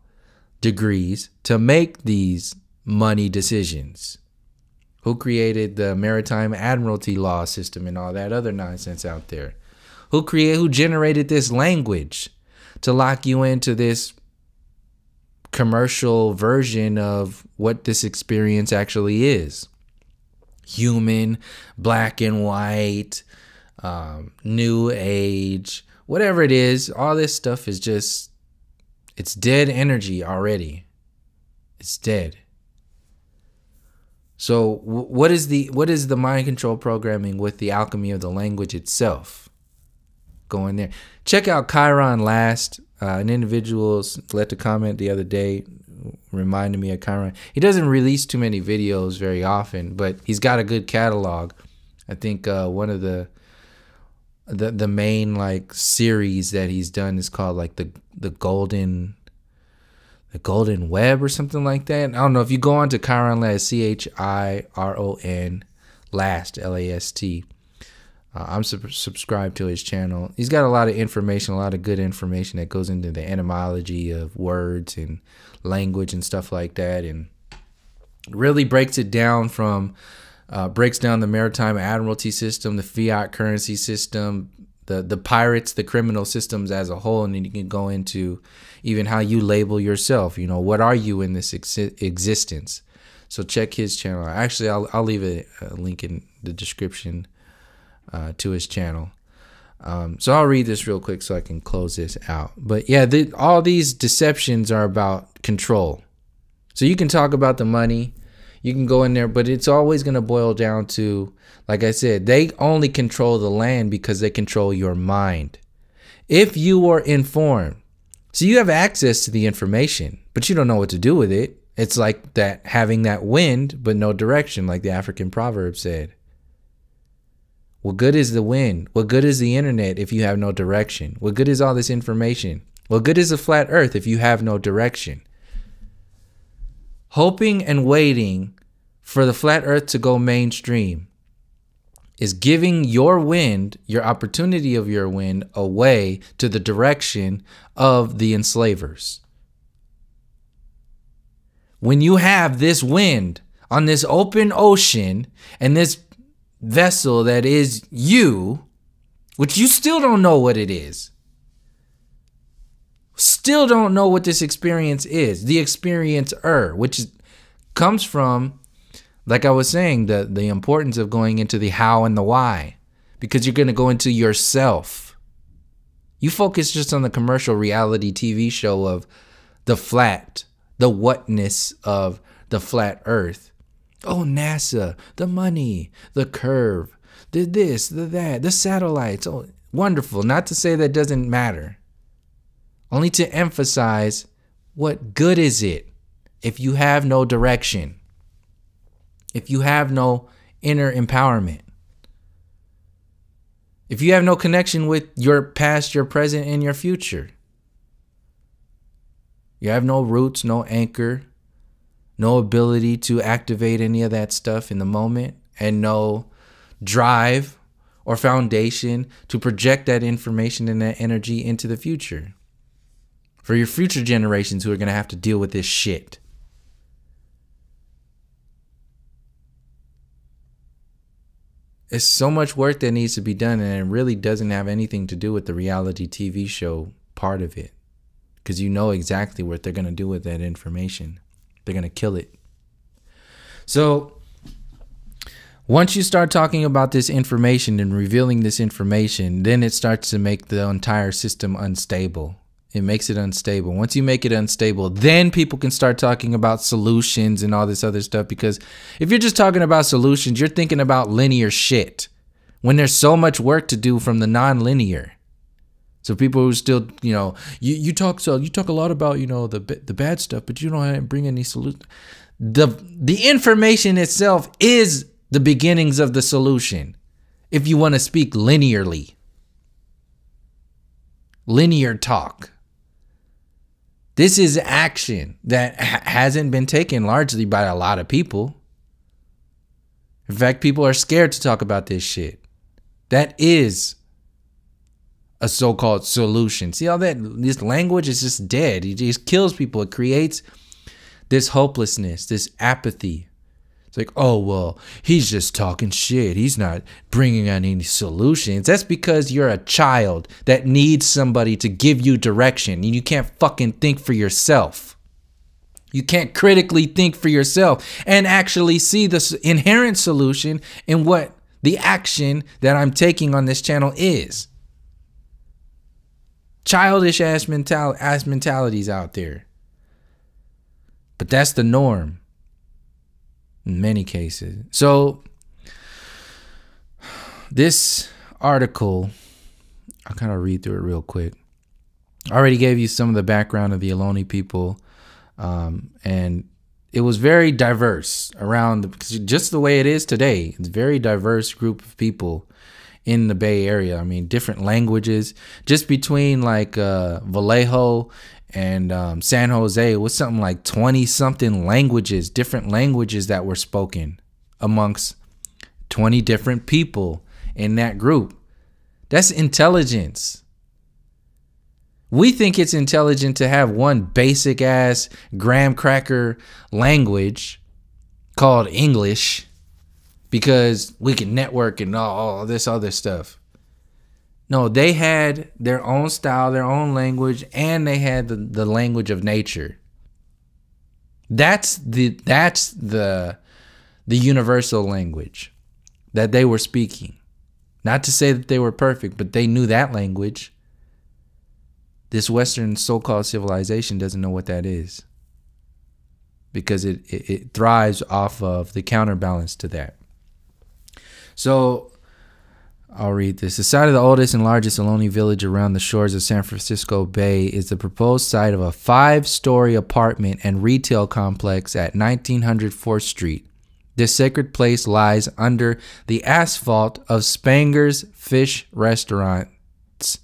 degrees to make these money decisions? Who created the maritime admiralty law system and all that other nonsense out there? Who generated this language to lock you into this commercial version of what this experience actually is? Human, black and white, new age, whatever it is, all this stuff is just, it's dead energy already. It's dead. So what is the mind control programming with the alchemy of the language itself? Go in there. Check out Chiron Last. An individual left a comment the other day reminded me of Chiron. He doesn't release too many videos very often, but he's got a good catalog. I think one of the main like series that he's done is called like the golden web or something like that. I don't know. If you go on to Chiron Last, CHIRON Last, LAST. I'm subscribed to his channel. He's got a lot of information, a lot of good information that goes into the etymology of words and language and stuff like that, and really breaks it down from breaks down the maritime admiralty system, the fiat currency system, the pirates, the criminal systems as a whole, and then you can go into even how you label yourself. What are you in this existence? So check his channel. Actually, I'll leave a link in the description to his channel. So I'll read this real quick so I can close this out. But yeah, all these deceptions are about control. So you can talk about the money, you can go in there, but it's always going to boil down to, like I said, they only control the land because they control your mind. If you are informed, so you have access to the information, but you don't know what to do with it. It's like that having that wind, but no direction, like the African proverb said. What good is the wind? What good is the internet if you have no direction? What good is all this information? What good is a flat earth if you have no direction? Hoping and waiting for the flat earth to go mainstream is giving your wind, your opportunity of your wind, away to the direction of the enslavers. When you have this wind on this open ocean and this vessel that is you, which you still don't know what it is, still don't know what this experience is, the experiencer, which comes from, like I was saying, the importance of going into the how and the why, because you're going to go into yourself. You focus just on the commercial reality TV show of the whatness of the flat earth. Oh, NASA, the money, the curve, the this, the that, the satellites. Oh, wonderful. Not to say that doesn't matter. Only to emphasize, what good is it if you have no direction? If you have no inner empowerment? If you have no connection with your past, your present, and your future? You have no roots, no anchor, no ability to activate any of that stuff in the moment, and no drive or foundation to project that information and that energy into the future for your future generations who are going to have to deal with this shit. It's so much work that needs to be done, and it really doesn't have anything to do with the reality TV show part of it, because you know exactly what they're going to do with that information. They're going to kill it. So once you start talking about this information and revealing this information, then it starts to make the entire system unstable. It makes it unstable. Once you make it unstable, then people can start talking about solutions and all this other stuff. Because if you're just talking about solutions, you're thinking about linear shit when there's so much work to do from the non-linear. So people who still, you talk a lot about, the bad stuff, but you don't bring any solution. The information itself is the beginnings of the solution. If you want to speak linearly, linear talk. This is action that hasn't been taken largely by a lot of people. In fact, people are scared to talk about this shit. That is a so-called solution. See all that? This language is just dead. It just kills people. It creates this hopelessness, this apathy. It's like, oh, well, he's just talking shit. He's not bringing on any solutions. That's because you're a child that needs somebody to give you direction, and you can't fucking think for yourself. You can't critically think for yourself and actually see the inherent solution in what the action that I'm taking on this channel is. Childish ass mentalities out there. But that's the norm in many cases. So this article, I'll kind of read through it real quick. I already gave you some of the background of the Ohlone people, and it was very diverse around just the way it is today. It's a very diverse group of people in the Bay Area. I mean, different languages. Just between like Vallejo and San Jose, it was something like 20-something languages, different languages that were spoken amongst 20 different people in that group. That's intelligence. We think it's intelligent to have one basic ass graham cracker language called English because we can network and all this other stuff. No, they had their own style, their own language, and they had the language of nature. That's the universal language that they were speaking. Not to say that they were perfect, but they knew that language. This Western so-called civilization doesn't know what that is, because it thrives off of the counterbalance to that. So I'll read this. The site of the oldest and largest Ohlone village around the shores of San Francisco Bay is the proposed site of a 5-story apartment and retail complex at 1900 4th Street. This sacred place lies under the asphalt of Spanger's Fish Restaurant's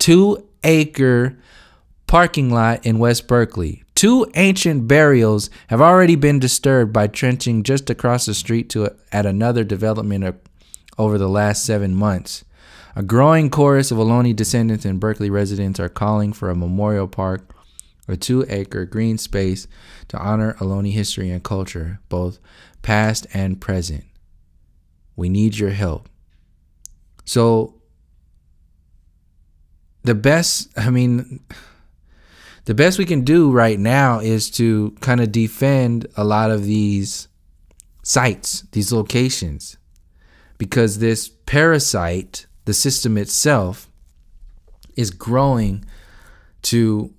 2-acre parking lot in West Berkeley. 2 ancient burials have already been disturbed by trenching just across the street at another development over the last 7 months. A growing chorus of Ohlone descendants and Berkeley residents are calling for a memorial park or 2-acre green space to honor Ohlone history and culture, both past and present. We need your help. So the best we can do right now is to kind of defend a lot of these sites, these locations, because this parasite, the system itself, is growing to,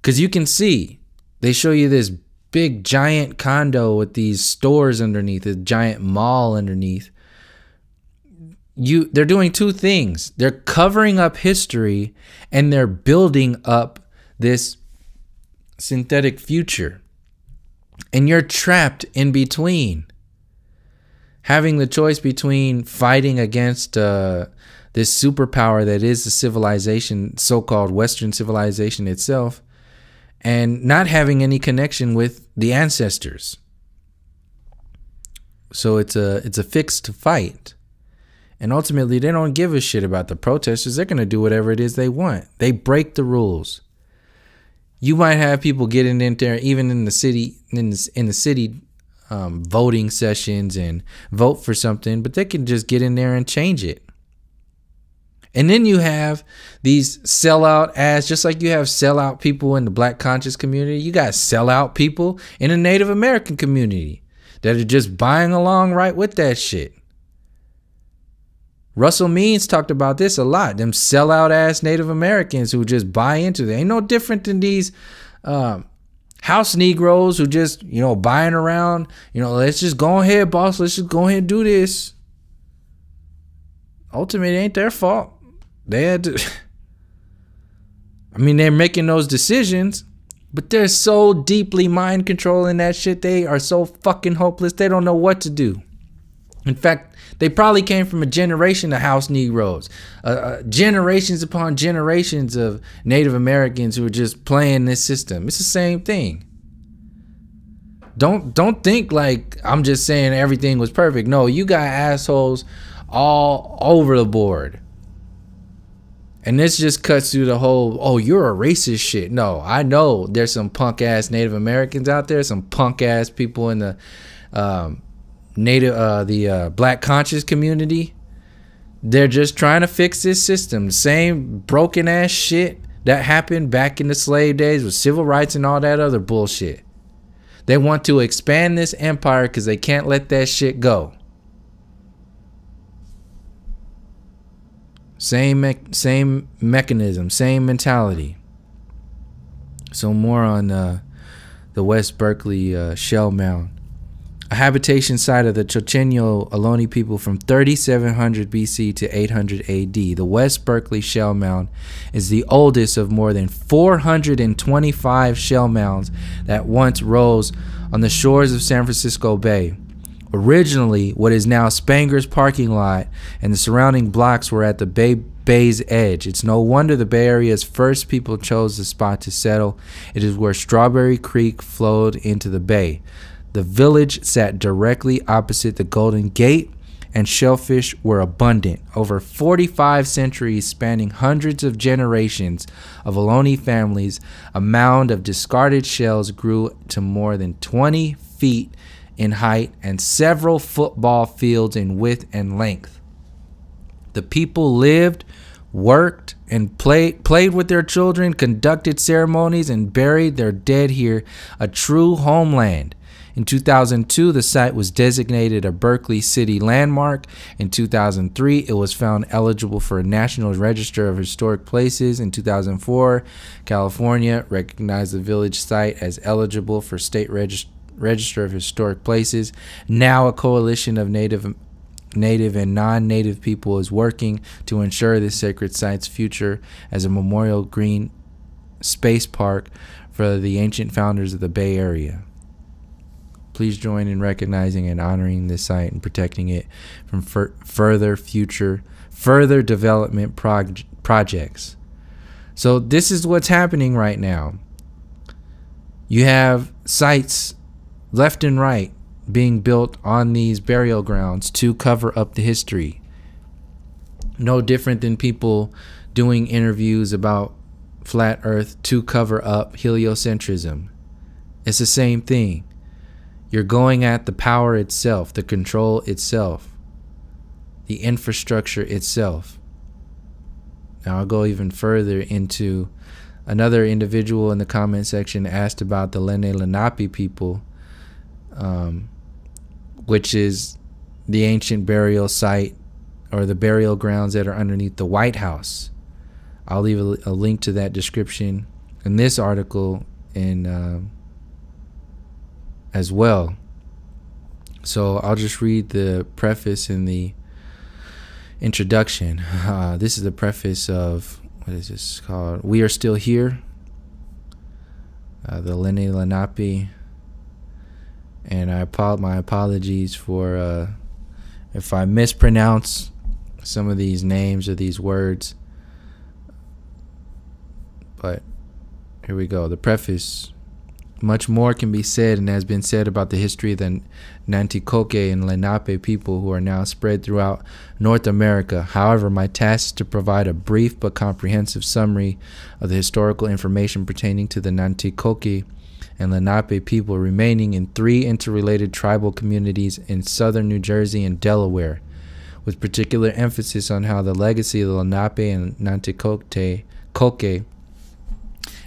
because you can see, they show you this big giant condo with these stores underneath, a giant mall underneath. They're doing 2 things. They're covering up history and they're building up this synthetic future. And you're trapped in between, having the choice between fighting against this superpower that is the civilization, so-called Western civilization itself, and not having any connection with the ancestors. So it's a fixed fight. And ultimately, they don't give a shit about the protesters. They're going to do whatever it is they want. They break the rules. You might have people getting in there, even in the city, voting sessions and vote for something, but they can just get in there and change it. And then you have these sellout ass, just like you have sellout people in the Black conscious community, you got sellout people in the Native American community that are just buying along right with that shit. Russell Means talked about this a lot. Them sellout ass Native Americans who just buy into it. Ain't no different than these house Negroes who just, you know, buying around, you know, let's just go ahead, boss. Let's just go ahead and do this. Ultimately, it ain't their fault. They had to. I mean, they're making those decisions, but they're so deeply mind controlling that shit. They are so fucking hopeless. They don't know what to do. In fact, they probably came from a generation of house Negroes, generations upon generations of Native Americans who are just playing this system. It's the same thing. Don't think like I'm just saying everything was perfect. No, you got assholes all over the board. And this just cuts through the whole, oh, you're a racist shit. No, I know there's some punk ass Native Americans out there, some punk ass people in the Black conscious community. They're just trying to fix this system. The same broken ass shit that happened back in the slave days with civil rights and all that other bullshit. They want to expand this empire because they can't let that shit go. Same mechanism, same mentality. So more on the West Berkeley shell mound. A habitation site of the Chochenyo Ohlone people from 3700 BC to 800 AD. The West Berkeley shell mound is the oldest of more than 425 shell mounds that once rose on the shores of San Francisco Bay. Originally, what is now Spanger's parking lot and the surrounding blocks were at the bay's edge. It's no wonder the Bay Area's first people chose the spot to settle. It is where Strawberry Creek flowed into the bay. The village sat directly opposite the Golden Gate, and shellfish were abundant. Over 45 centuries spanning hundreds of generations of Ohlone families, a mound of discarded shells grew to more than 20 feet in height and several football fields in width and length. The people lived, worked, and played with their children, conducted ceremonies, and buried their dead here, a true homeland. In 2002, the site was designated a Berkeley City Landmark. In 2003, it was found eligible for a National Register of Historic Places. In 2004, California recognized the village site as eligible for State Register of Historic Places. Now a coalition of native and non-native people is working to ensure this sacred site's future as a memorial green space park for the ancient founders of the Bay Area. Please join in recognizing and honoring this site and protecting it from further development projects. So this is what's happening right now. You have sites left and right being built on these burial grounds to cover up the history. No different than people doing interviews about flat earth to cover up heliocentrism. It's the same thing. You're going at the power itself, the control itself, the infrastructure itself. Now I'll go even further into another individual in the comment section asked about the Lenape people, which is the ancient burial site or the burial grounds that are underneath the White House. I'll leave a link to that description in this article in as well. So I'll just read the preface and the introduction. This is the preface of, what is this called? We Are Still Here. The Lenape. And my apologies for if I mispronounce some of these names or these words. But here we go. The preface. Much more can be said and has been said about the history of the Nanticoke and Lenape people who are now spread throughout North America. However, my task is to provide a brief but comprehensive summary of the historical information pertaining to the Nanticoke and Lenape people remaining in 3 interrelated tribal communities in southern New Jersey and Delaware, with particular emphasis on how the legacy of the Lenape and Nanticoke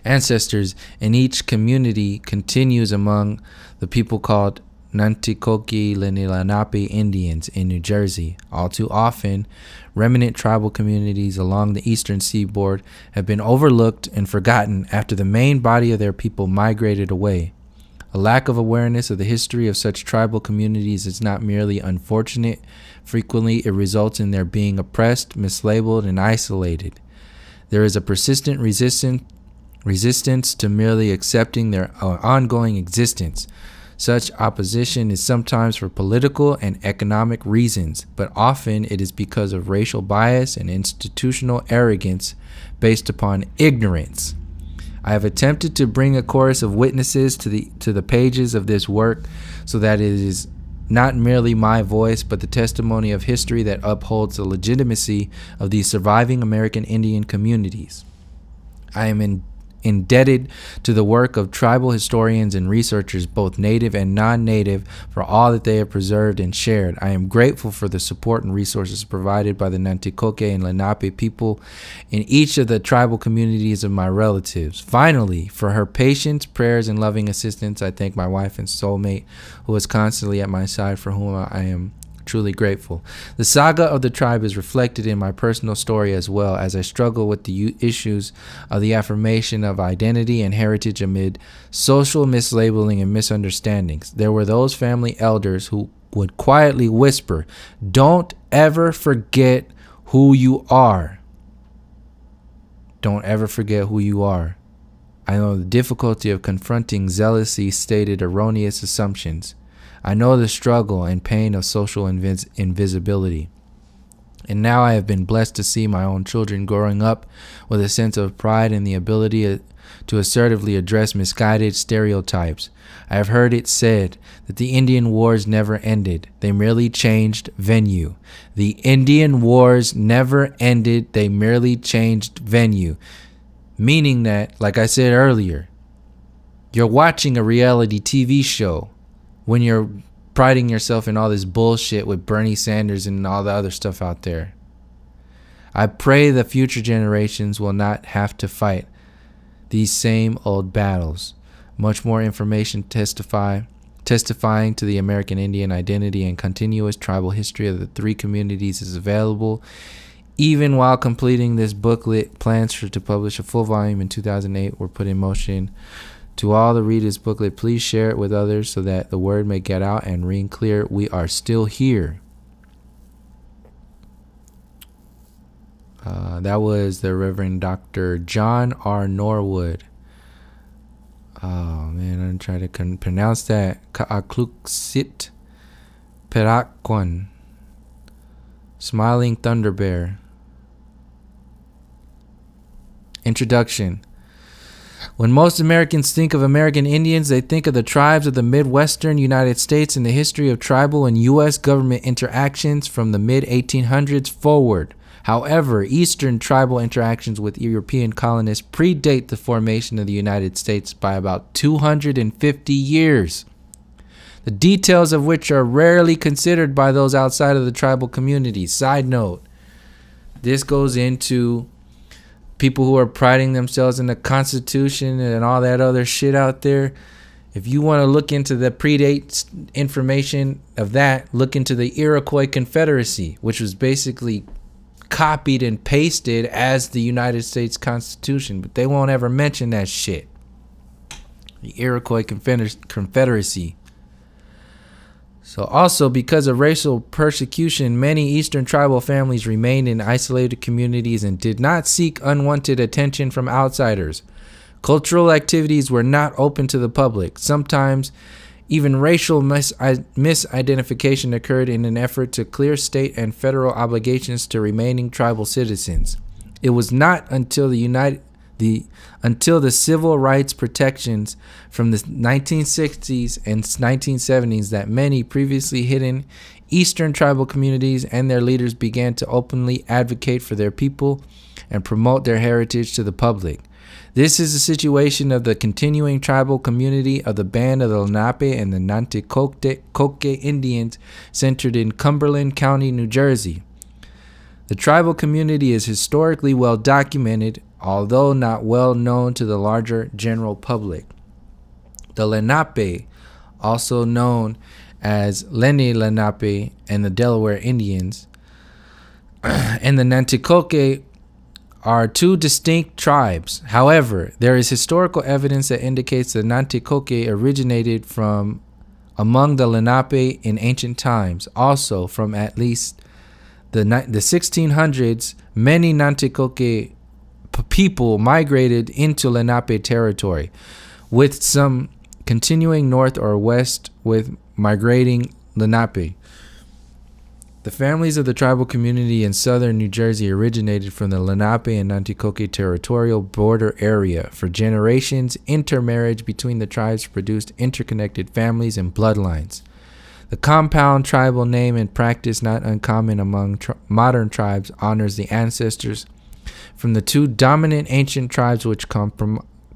ancestors in each community continues among the people called Nanticoke Lenape Indians in New Jersey. All too often, remnant tribal communities along the eastern seaboard have been overlooked and forgotten after the main body of their people migrated away. A lack of awareness of the history of such tribal communities is not merely unfortunate. Frequently, it results in their being oppressed, mislabeled, and isolated. There is a persistent resistance to merely accepting their ongoing existence. Such opposition is sometimes for political and economic reasons, but often it is because of racial bias and institutional arrogance based upon ignorance. I have attempted to bring a chorus of witnesses to the pages of this work so that it is not merely my voice, but the testimony of history that upholds the legitimacy of these surviving American Indian communities. I am indebted to the work of tribal historians and researchers, both native and non-native, for all that they have preserved and shared. I am grateful for the support and resources provided by the Nanticoke and Lenape people in each of the tribal communities of my relatives. Finally, for her patience, prayers, and loving assistance, I thank my wife and soulmate, who is constantly at my side, for whom I am truly grateful. The saga of the tribe is reflected in my personal story as well, as I struggle with the issues of the affirmation of identity and heritage amid social mislabeling and misunderstandings. There were those family elders who would quietly whisper, "Don't ever forget who you are. Don't ever forget who you are." I know the difficulty of confronting zealously stated erroneous assumptions. I know the struggle and pain of social invisibility. And now I have been blessed to see my own children growing up with a sense of pride and the ability to assertively address misguided stereotypes. I have heard it said that the Indian Wars never ended. They merely changed venue. The Indian Wars never ended. They merely changed venue. Meaning that, like I said earlier, you're watching a reality TV show when you're priding yourself in all this bullshit with Bernie Sanders and all the other stuff out there. I pray the future generations will not have to fight these same old battles. Much more information testifying to the American Indian identity and continuous tribal history of the three communities is available. Even while completing this booklet, plans to publish a full volume in 2008 were put in motion. To all the readers booklet, please share it with others so that the word may get out and ring clear. We are still here. That was the Reverend Dr. John R. Norwood. Oh man, I'm trying to pronounce that. Ka'akluksit Perakwan. Smiling Thunder Bear. Introduction. When most Americans think of American Indians, they think of the tribes of the Midwestern United States and the history of tribal and U.S. government interactions from the mid-1800s forward. However, Eastern tribal interactions with European colonists predate the formation of the United States by about 250 years, the details of which are rarely considered by those outside of the tribal communities. Side note, this goes into people who are priding themselves in the Constitution and all that other shit out there. If you want to look into the predate information of that, look into the Iroquois Confederacy, which was basically copied and pasted as the United States Constitution, but they won't ever mention that shit. The Iroquois Confederacy. So also, because of racial persecution, many Eastern tribal families remained in isolated communities and did not seek unwanted attention from outsiders. Cultural activities were not open to the public. Sometimes even racial misidentification occurred in an effort to clear state and federal obligations to remaining tribal citizens. It was not until until the civil rights protections from the 1960s and 1970s that many previously hidden Eastern tribal communities and their leaders began to openly advocate for their people and promote their heritage to the public. This is the situation of the continuing tribal community of the Band of the Lenape and the Nanticoke Indians centered in Cumberland County, New Jersey. The tribal community is historically well documented, although not well known to the larger general public. The Lenape, also known as Lenni Lenape and the Delaware Indians, and the Nanticoke are two distinct tribes. However, there is historical evidence that indicates the Nanticoke originated from among the Lenape in ancient times. Also, from at least the 1600s, many Nanticoke people migrated into Lenape territory, with some continuing north or west with migrating Lenape. The families of the tribal community in southern New Jersey originated from the Lenape and Nanticoke territorial border area. For generations, intermarriage between the tribes produced interconnected families and bloodlines. The compound tribal name and practice, not uncommon among modern tribes, honors the ancestors from the two dominant ancient tribes which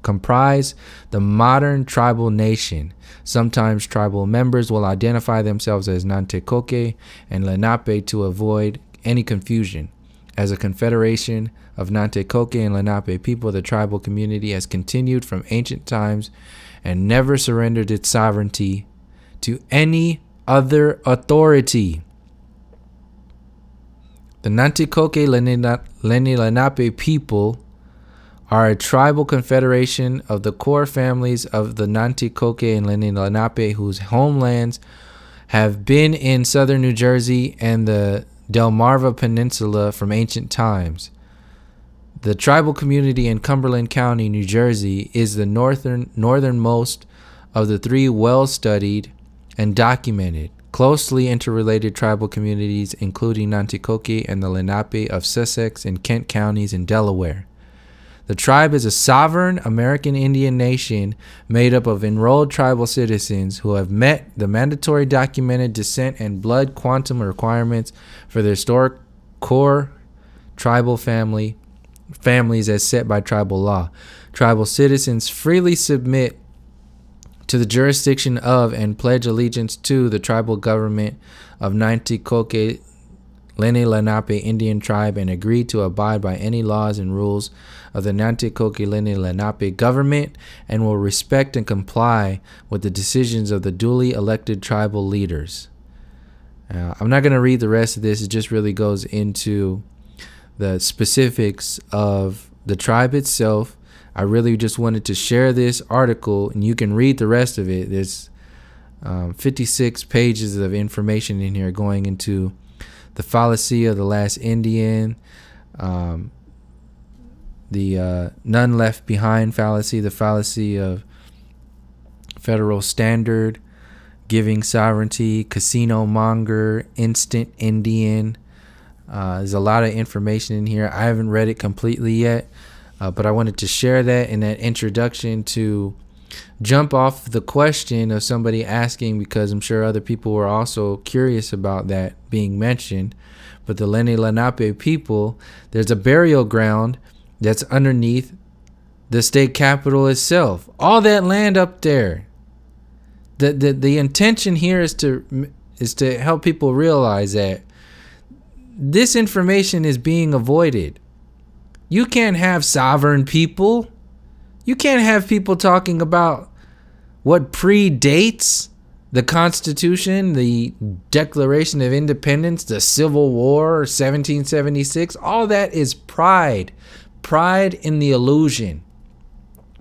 comprise the modern tribal nation. Sometimes tribal members will identify themselves as Nanticoke and Lenape to avoid any confusion. As a confederation of Nanticoke and Lenape people, the tribal community has continued from ancient times and never surrendered its sovereignty to any other authority. The Nanticoke Lenni Lenape people are a tribal confederation of the core families of the Nanticoke and Lenni Lenape whose homelands have been in southern New Jersey and the Delmarva Peninsula from ancient times. The tribal community in Cumberland County, New Jersey, is the northernmost of the three well-studied and documented, closely interrelated tribal communities, including Nanticoke and the Lenape of Sussex and Kent counties in Delaware. The tribe is a sovereign American Indian nation made up of enrolled tribal citizens who have met the mandatory documented descent and blood quantum requirements for the historic core tribal families as set by tribal law. Tribal citizens freely submit to the jurisdiction of and pledge allegiance to the tribal government of Nanticoke Lenni Lenape Indian tribe and agree to abide by any laws and rules of the Nanticoke Lenni Lenape government and will respect and comply with the decisions of the duly elected tribal leaders. I'm not going to read the rest of this. It just really goes into the specifics of the tribe itself. I really just wanted to share this article, and you can read the rest of it. There's 56 pages of information in here going into the fallacy of the last Indian, the none left behind fallacy, the fallacy of federal standard, giving sovereignty, casino monger, instant Indian. There's a lot of information in here. I haven't read it completely yet, but I wanted to share that in that introduction to jump off the question of somebody asking, because I'm sure other people were also curious about that being mentioned. But the Lenni Lenape people, there's a burial ground that's underneath the state capitol itself. All that land up there. The intention here is to help people realize that this information is being avoided. You can't have sovereign people. You can't have people talking about what predates the Constitution, the Declaration of Independence, the Civil War, 1776. All that is pride. Pride in the illusion.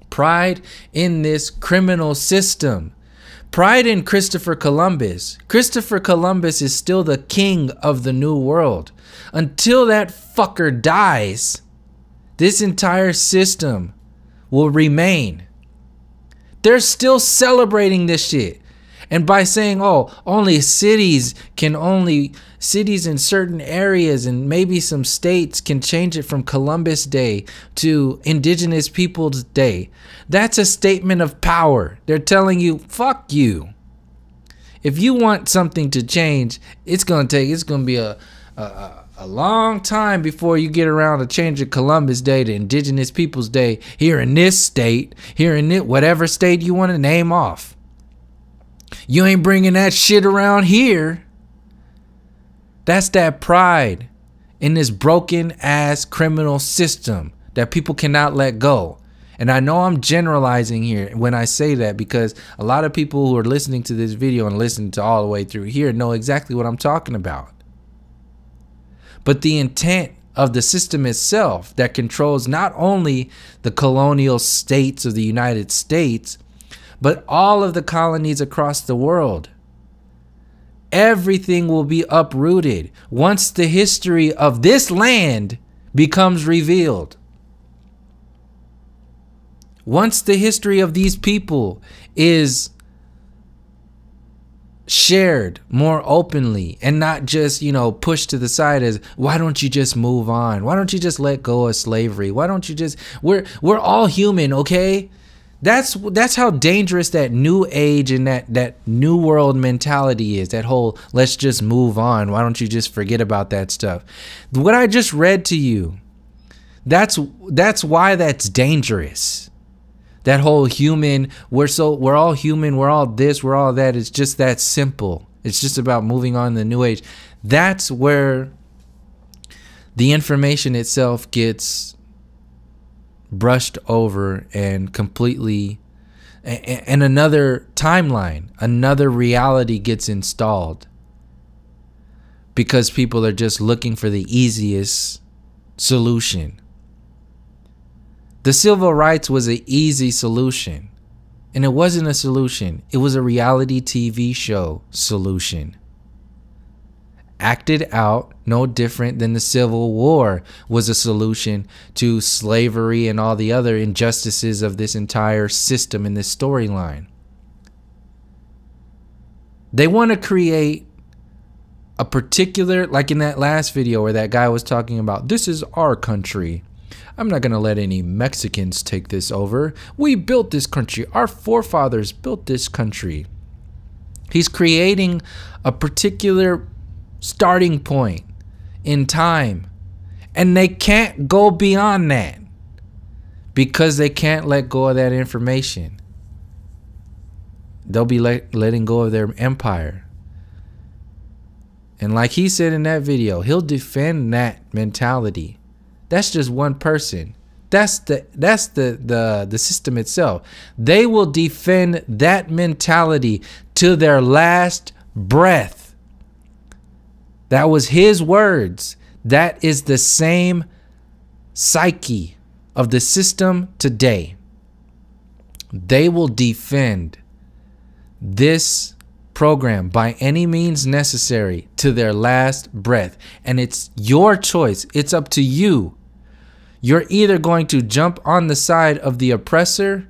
Pride in this criminal system. Pride in Christopher Columbus. Christopher Columbus is still the king of the New World. Until that fucker dies, this entire system will remain. They're still celebrating this shit. And by saying, oh, only cities in certain areas and maybe some states can change it from Columbus Day to Indigenous Peoples Day. That's a statement of power. They're telling you, fuck you. If you want something to change, it's going to be a long time before you get around to changing Columbus Day to Indigenous Peoples Day here in this state, here in it, whatever state you want to name off. You ain't bringing that shit around here. That's that pride in this broken ass criminal system that people cannot let go. And I know I'm generalizing here when I say that, because a lot of people who are listening to this video and listening to all the way through here know exactly what I'm talking about. But the intent of the system itself that controls not only the colonial states of the United States, but all of the colonies across the world. Everything will be uprooted once the history of this land becomes revealed. Once the history of these people is shared more openly and not just, pushed to the side as, why don't you just move on? Why don't you just let go of slavery? Why don't you just, we're all human, okay? That's how dangerous that new age and that new world mentality is. That whole, let's just move on. Why don't you just forget about that stuff? What I just read to you, that's why that's dangerous. That whole human, we're all human, we're all this, we're all that. It's just that simple. It's just about moving on to the new age. That's where the information itself gets brushed over and completely, and another timeline, another reality gets installed, because people are just looking for the easiest solution. The civil rights was an easy solution, and it wasn't a solution. It was a reality TV show solution. Acted out no different than the Civil War was a solution to slavery and all the other injustices of this entire system in this storyline. They want to create a particular, like in that last video where that guy was talking about, this is our country. I'm not going to let any Mexicans take this over. We built this country. Our forefathers built this country. He's creating a particular starting point in time, and they can't go beyond that because they can't let go of that information. They'll be letting go of their empire. And like he said in that video, he'll defend that mentality. That's just one person. That's the system itself. They will defend that mentality to their last breath. That was his words. That is the same psyche of the system today. They will defend this program by any means necessary to their last breath. And it's your choice. It's up to you. You're either going to jump on the side of the oppressor,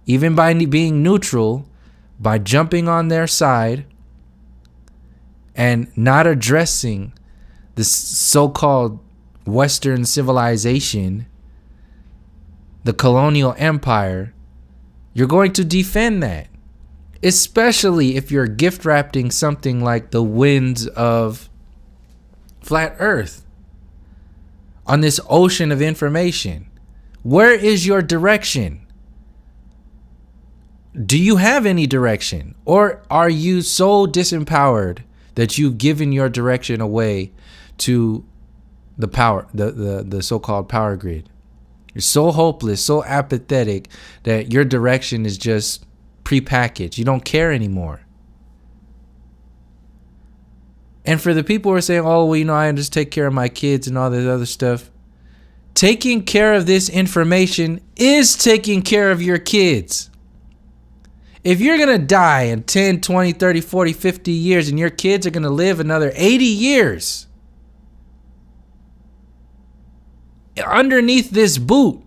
even by being neutral, by jumping on their side and not addressing the so-called Western civilization, the colonial empire. You're going to defend that, especially if you're gift wrapping something like the winds of flat earth on this ocean of information. Where is your direction? Do you have any direction? Or are you so disempowered that you've given your direction away to the power, the so-called power grid? You're so hopeless, so apathetic that your direction is just prepackaged. You don't care anymore. And for the people who are saying, oh, well, I just take care of my kids and all this other stuff. Taking care of this information is taking care of your kids. If you're going to die in 10, 20, 30, 40, 50 years and your kids are going to live another 80 years underneath this boot,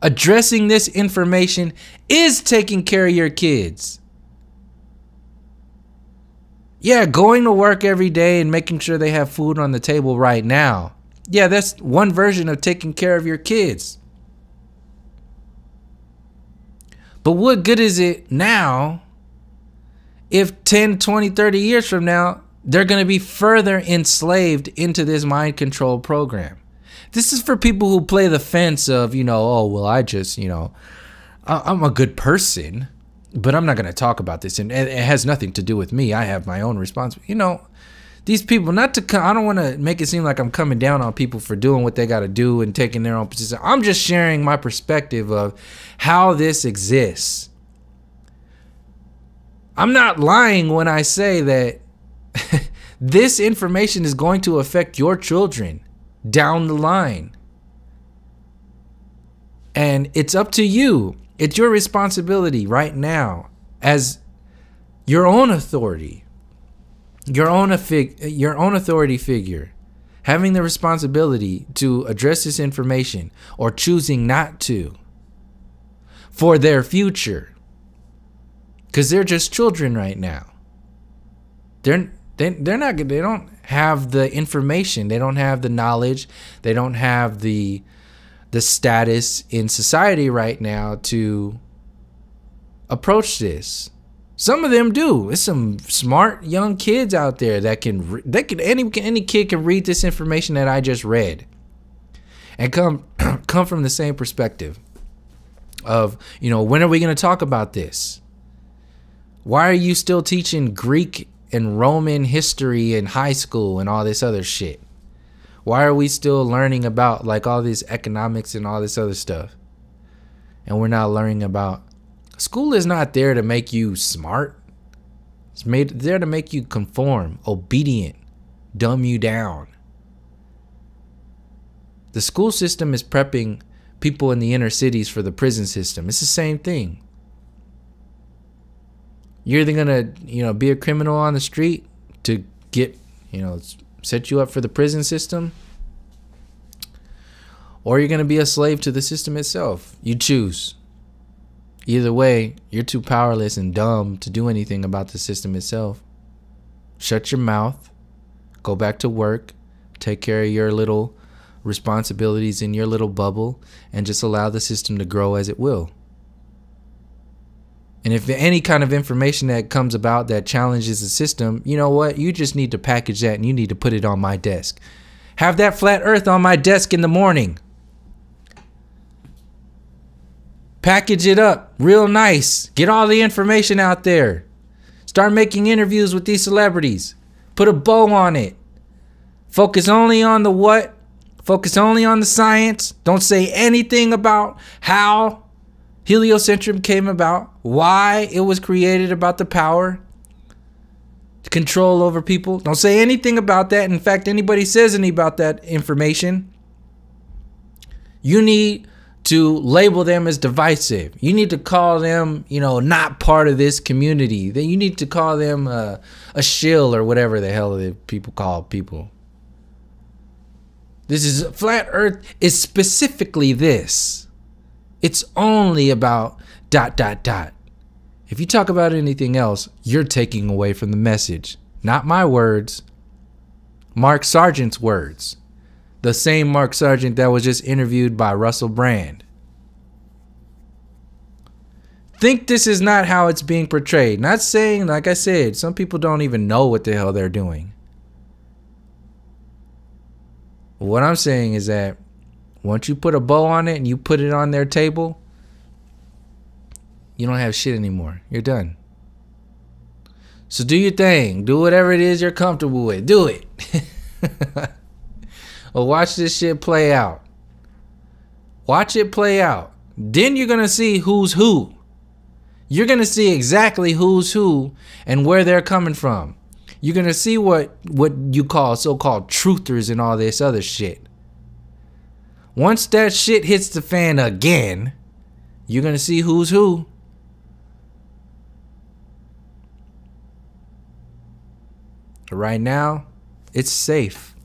addressing this information is taking care of your kids. Yeah, going to work every day and making sure they have food on the table right now. Yeah, that's one version of taking care of your kids. But what good is it now if 10, 20, 30 years from now, they're going to be further enslaved into this mind control program? This is for people who play the fence of, oh, well, I just, I'm a good person, but I'm not going to talk about this. And it has nothing to do with me. I have my own responsibility. these people, not to, I don't want to make it seem like I'm coming down on people for doing what they got to do and taking their own position. I'm just sharing my perspective of how this exists. I'm not lying when I say that this information is going to affect your children down the line. And it's up to you. It's your responsibility right now as your own authority, your own authority figure, having the responsibility to address this information or choosing not to for their future. Because they're just children right now. They don't have the information. They don't have the knowledge. They don't have the status in society right now to approach this. Some of them do. There's some smart young kids out there that any kid can read this information that I just read and come from the same perspective of, you know, when are we going to talk about this? Why are you still teaching Greek and Roman history in high school and all this other shit? Why are we still learning about like all this economics and all this other stuff? And we're not learning about, school is not there to make you smart. It's there to make you conform, obedient, dumb you down. The school system is prepping people in the inner cities for the prison system. It's the same thing. You're either gonna, you know, be a criminal on the street to get, you know, set you up for the prison system, or you're gonna be a slave to the system itself. You choose. Either way, you're too powerless and dumb to do anything about the system itself. Shut your mouth, go back to work, take care of your little responsibilities in your little bubble, and just allow the system to grow as it will. And if any kind of information that comes about that challenges the system, you know what? You just need to package that and you need to put it on my desk. Have that flat earth on my desk in the morning. Package it up real nice. Get all the information out there. Start making interviews with these celebrities. Put a bow on it. Focus only on the what. Focus only on the science. Don't say anything about how heliocentrum came about, why it was created, about the power to control over people. Don't say anything about that. In fact, anybody says anything about that information, you need to label them as divisive. You need to call them, you know, not part of this community. Then you need to call them a shill or whatever the hell people call people. This is flat earth is specifically this. It's only about ... If you talk about anything else, you're taking away from the message. Not my words. Mark Sargent's words. The same Mark Sargent that was just interviewed by Russell Brand. Think this is not how it's being portrayed. Not saying, like I said, some people don't even know what the hell they're doing. What I'm saying is that once you put a bow on it and you put it on their table, you don't have shit anymore. You're done. So do your thing. Do whatever it is you're comfortable with. Do it. Or watch this shit play out. Watch it play out. Then you're going to see who's who. You're going to see exactly who's who and where they're coming from. You're going to see what you call so-called truthers and all this other shit. Once that shit hits the fan again, you're going to see who's who. But right now, it's safe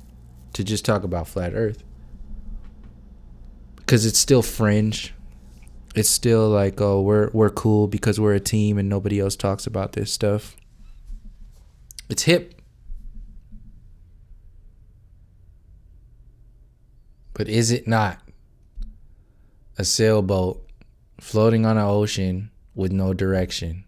to just talk about flat earth. Because it's still fringe. It's still like, oh, we're cool because we're a team and nobody else talks about this stuff. It's hip. But is it not a sailboat floating on an ocean with no direction?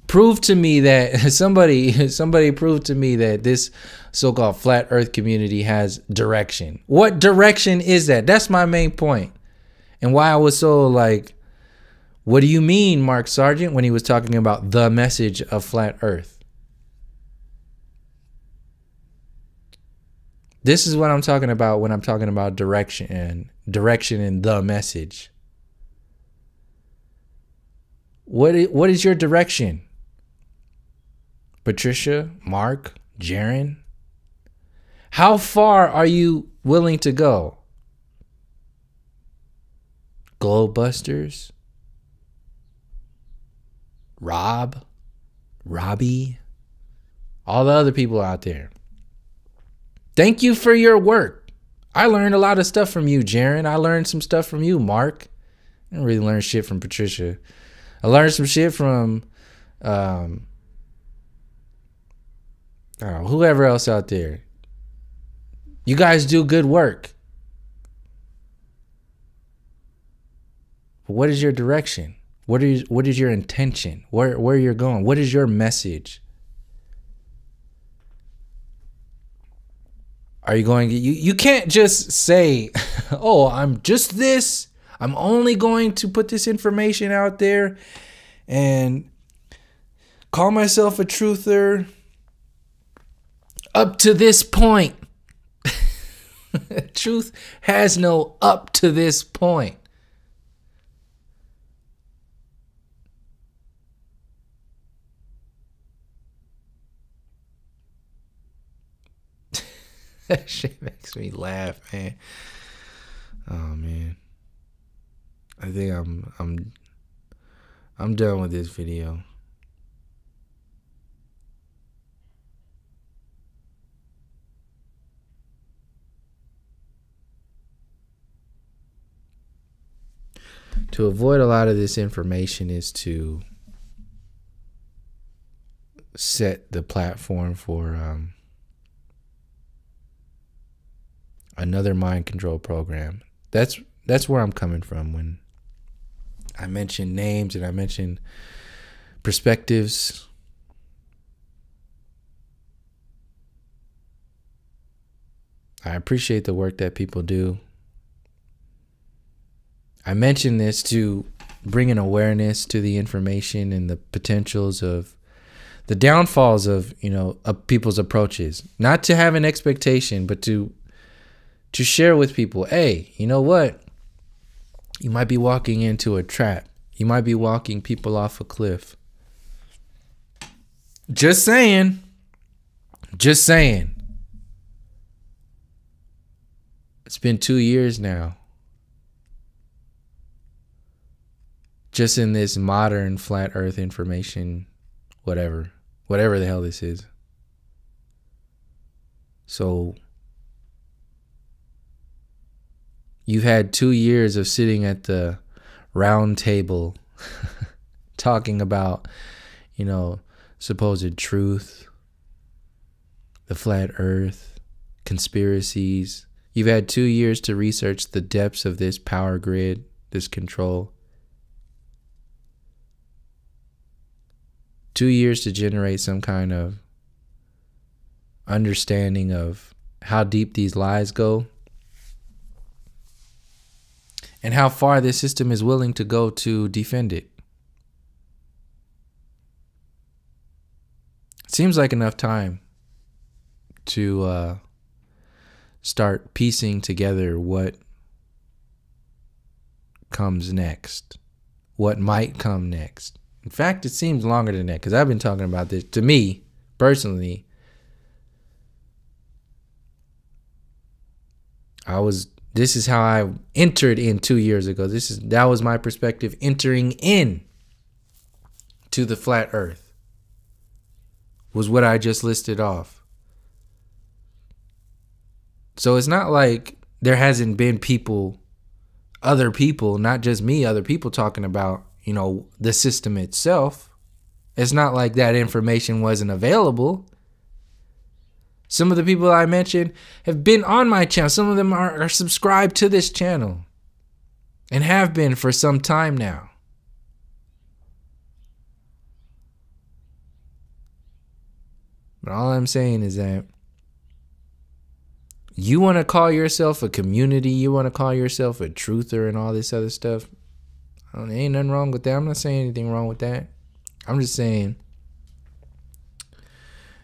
Prove to me that somebody prove to me that this so-called flat earth community has direction. What direction is that? That's my main point. And why I was so like, what do you mean, Mark Sargent, when he was talking about the message of flat earth? This is what I'm talking about when I'm talking about direction and the message. What is your direction? Patricia, Mark, Jaron? How far are you willing to go? Globebusters? Robbie? All the other people out there. Thank you for your work. I learned a lot of stuff from you, Jaron. I learned some stuff from you, Mark. I didn't really learn shit from Patricia. I learned some shit from whoever else out there. You guys do good work. But what is your direction? What is your intention? Where you're going? What is your message? Are you going? You can't just say, "Oh, I'm just this. I'm only going to put this information out there and call myself a truther up to this point." Truth has no up to this point. That shit makes me laugh, man. Oh man. I think I'm done with this video. To avoid a lot of this information is to set the platform for another mind control program. That's where I'm coming from when I mention names and I mention perspectives. I appreciate the work that people do. I mention this to bring an awareness to the information and the potentials of the downfalls of people's approaches. Not to have an expectation, but to share with people, hey, you know what? You might be walking into a trap. You might be walking people off a cliff. Just saying. Just saying. It's been 2 years now. Just in this modern flat earth information, whatever the hell this is. So you've had 2 years of sitting at the round table talking about, supposed truth, the flat earth, conspiracies. You've had 2 years to research the depths of this power grid, this control. 2 years to generate some kind of understanding of how deep these lies go and how far this system is willing to go to defend it. It seems like enough time to start piecing together what comes next, what might come next. In fact, it seems longer than that because I've been talking about this. To me, personally, this is how I entered in 2 years ago. That was my perspective entering in to the flat earth. Was what I just listed off. So it's not like there hasn't been other people, not just me, other people talking about, the system itself. It's not like that information wasn't available. Some of the people I mentioned have been on my channel. Some of them are subscribed to this channel and have been for some time now. But all I'm saying is that you want to call yourself a community, you want to call yourself a truther and all this other stuff. There ain't nothing wrong with that. I'm not saying anything wrong with that. I'm just saying,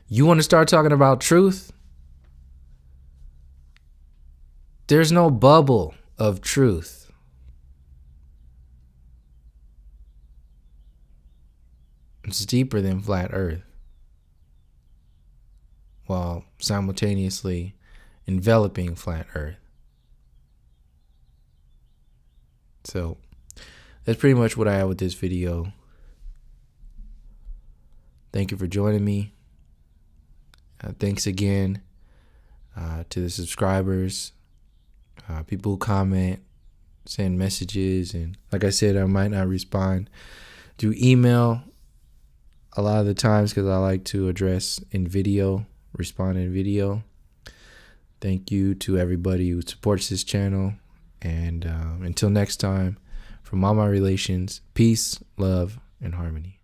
you want to start talking about truth? There's no bubble of truth. It's deeper than flat earth, while simultaneously enveloping flat earth. So that's pretty much what I have with this video. Thank you for joining me. Thanks again to the subscribers, people who comment, send messages, and like I said, I might not respond through email a lot of the times because I like to address in video, respond in video. Thank you to everybody who supports this channel, and until next time, from all my relations, peace, love, and harmony.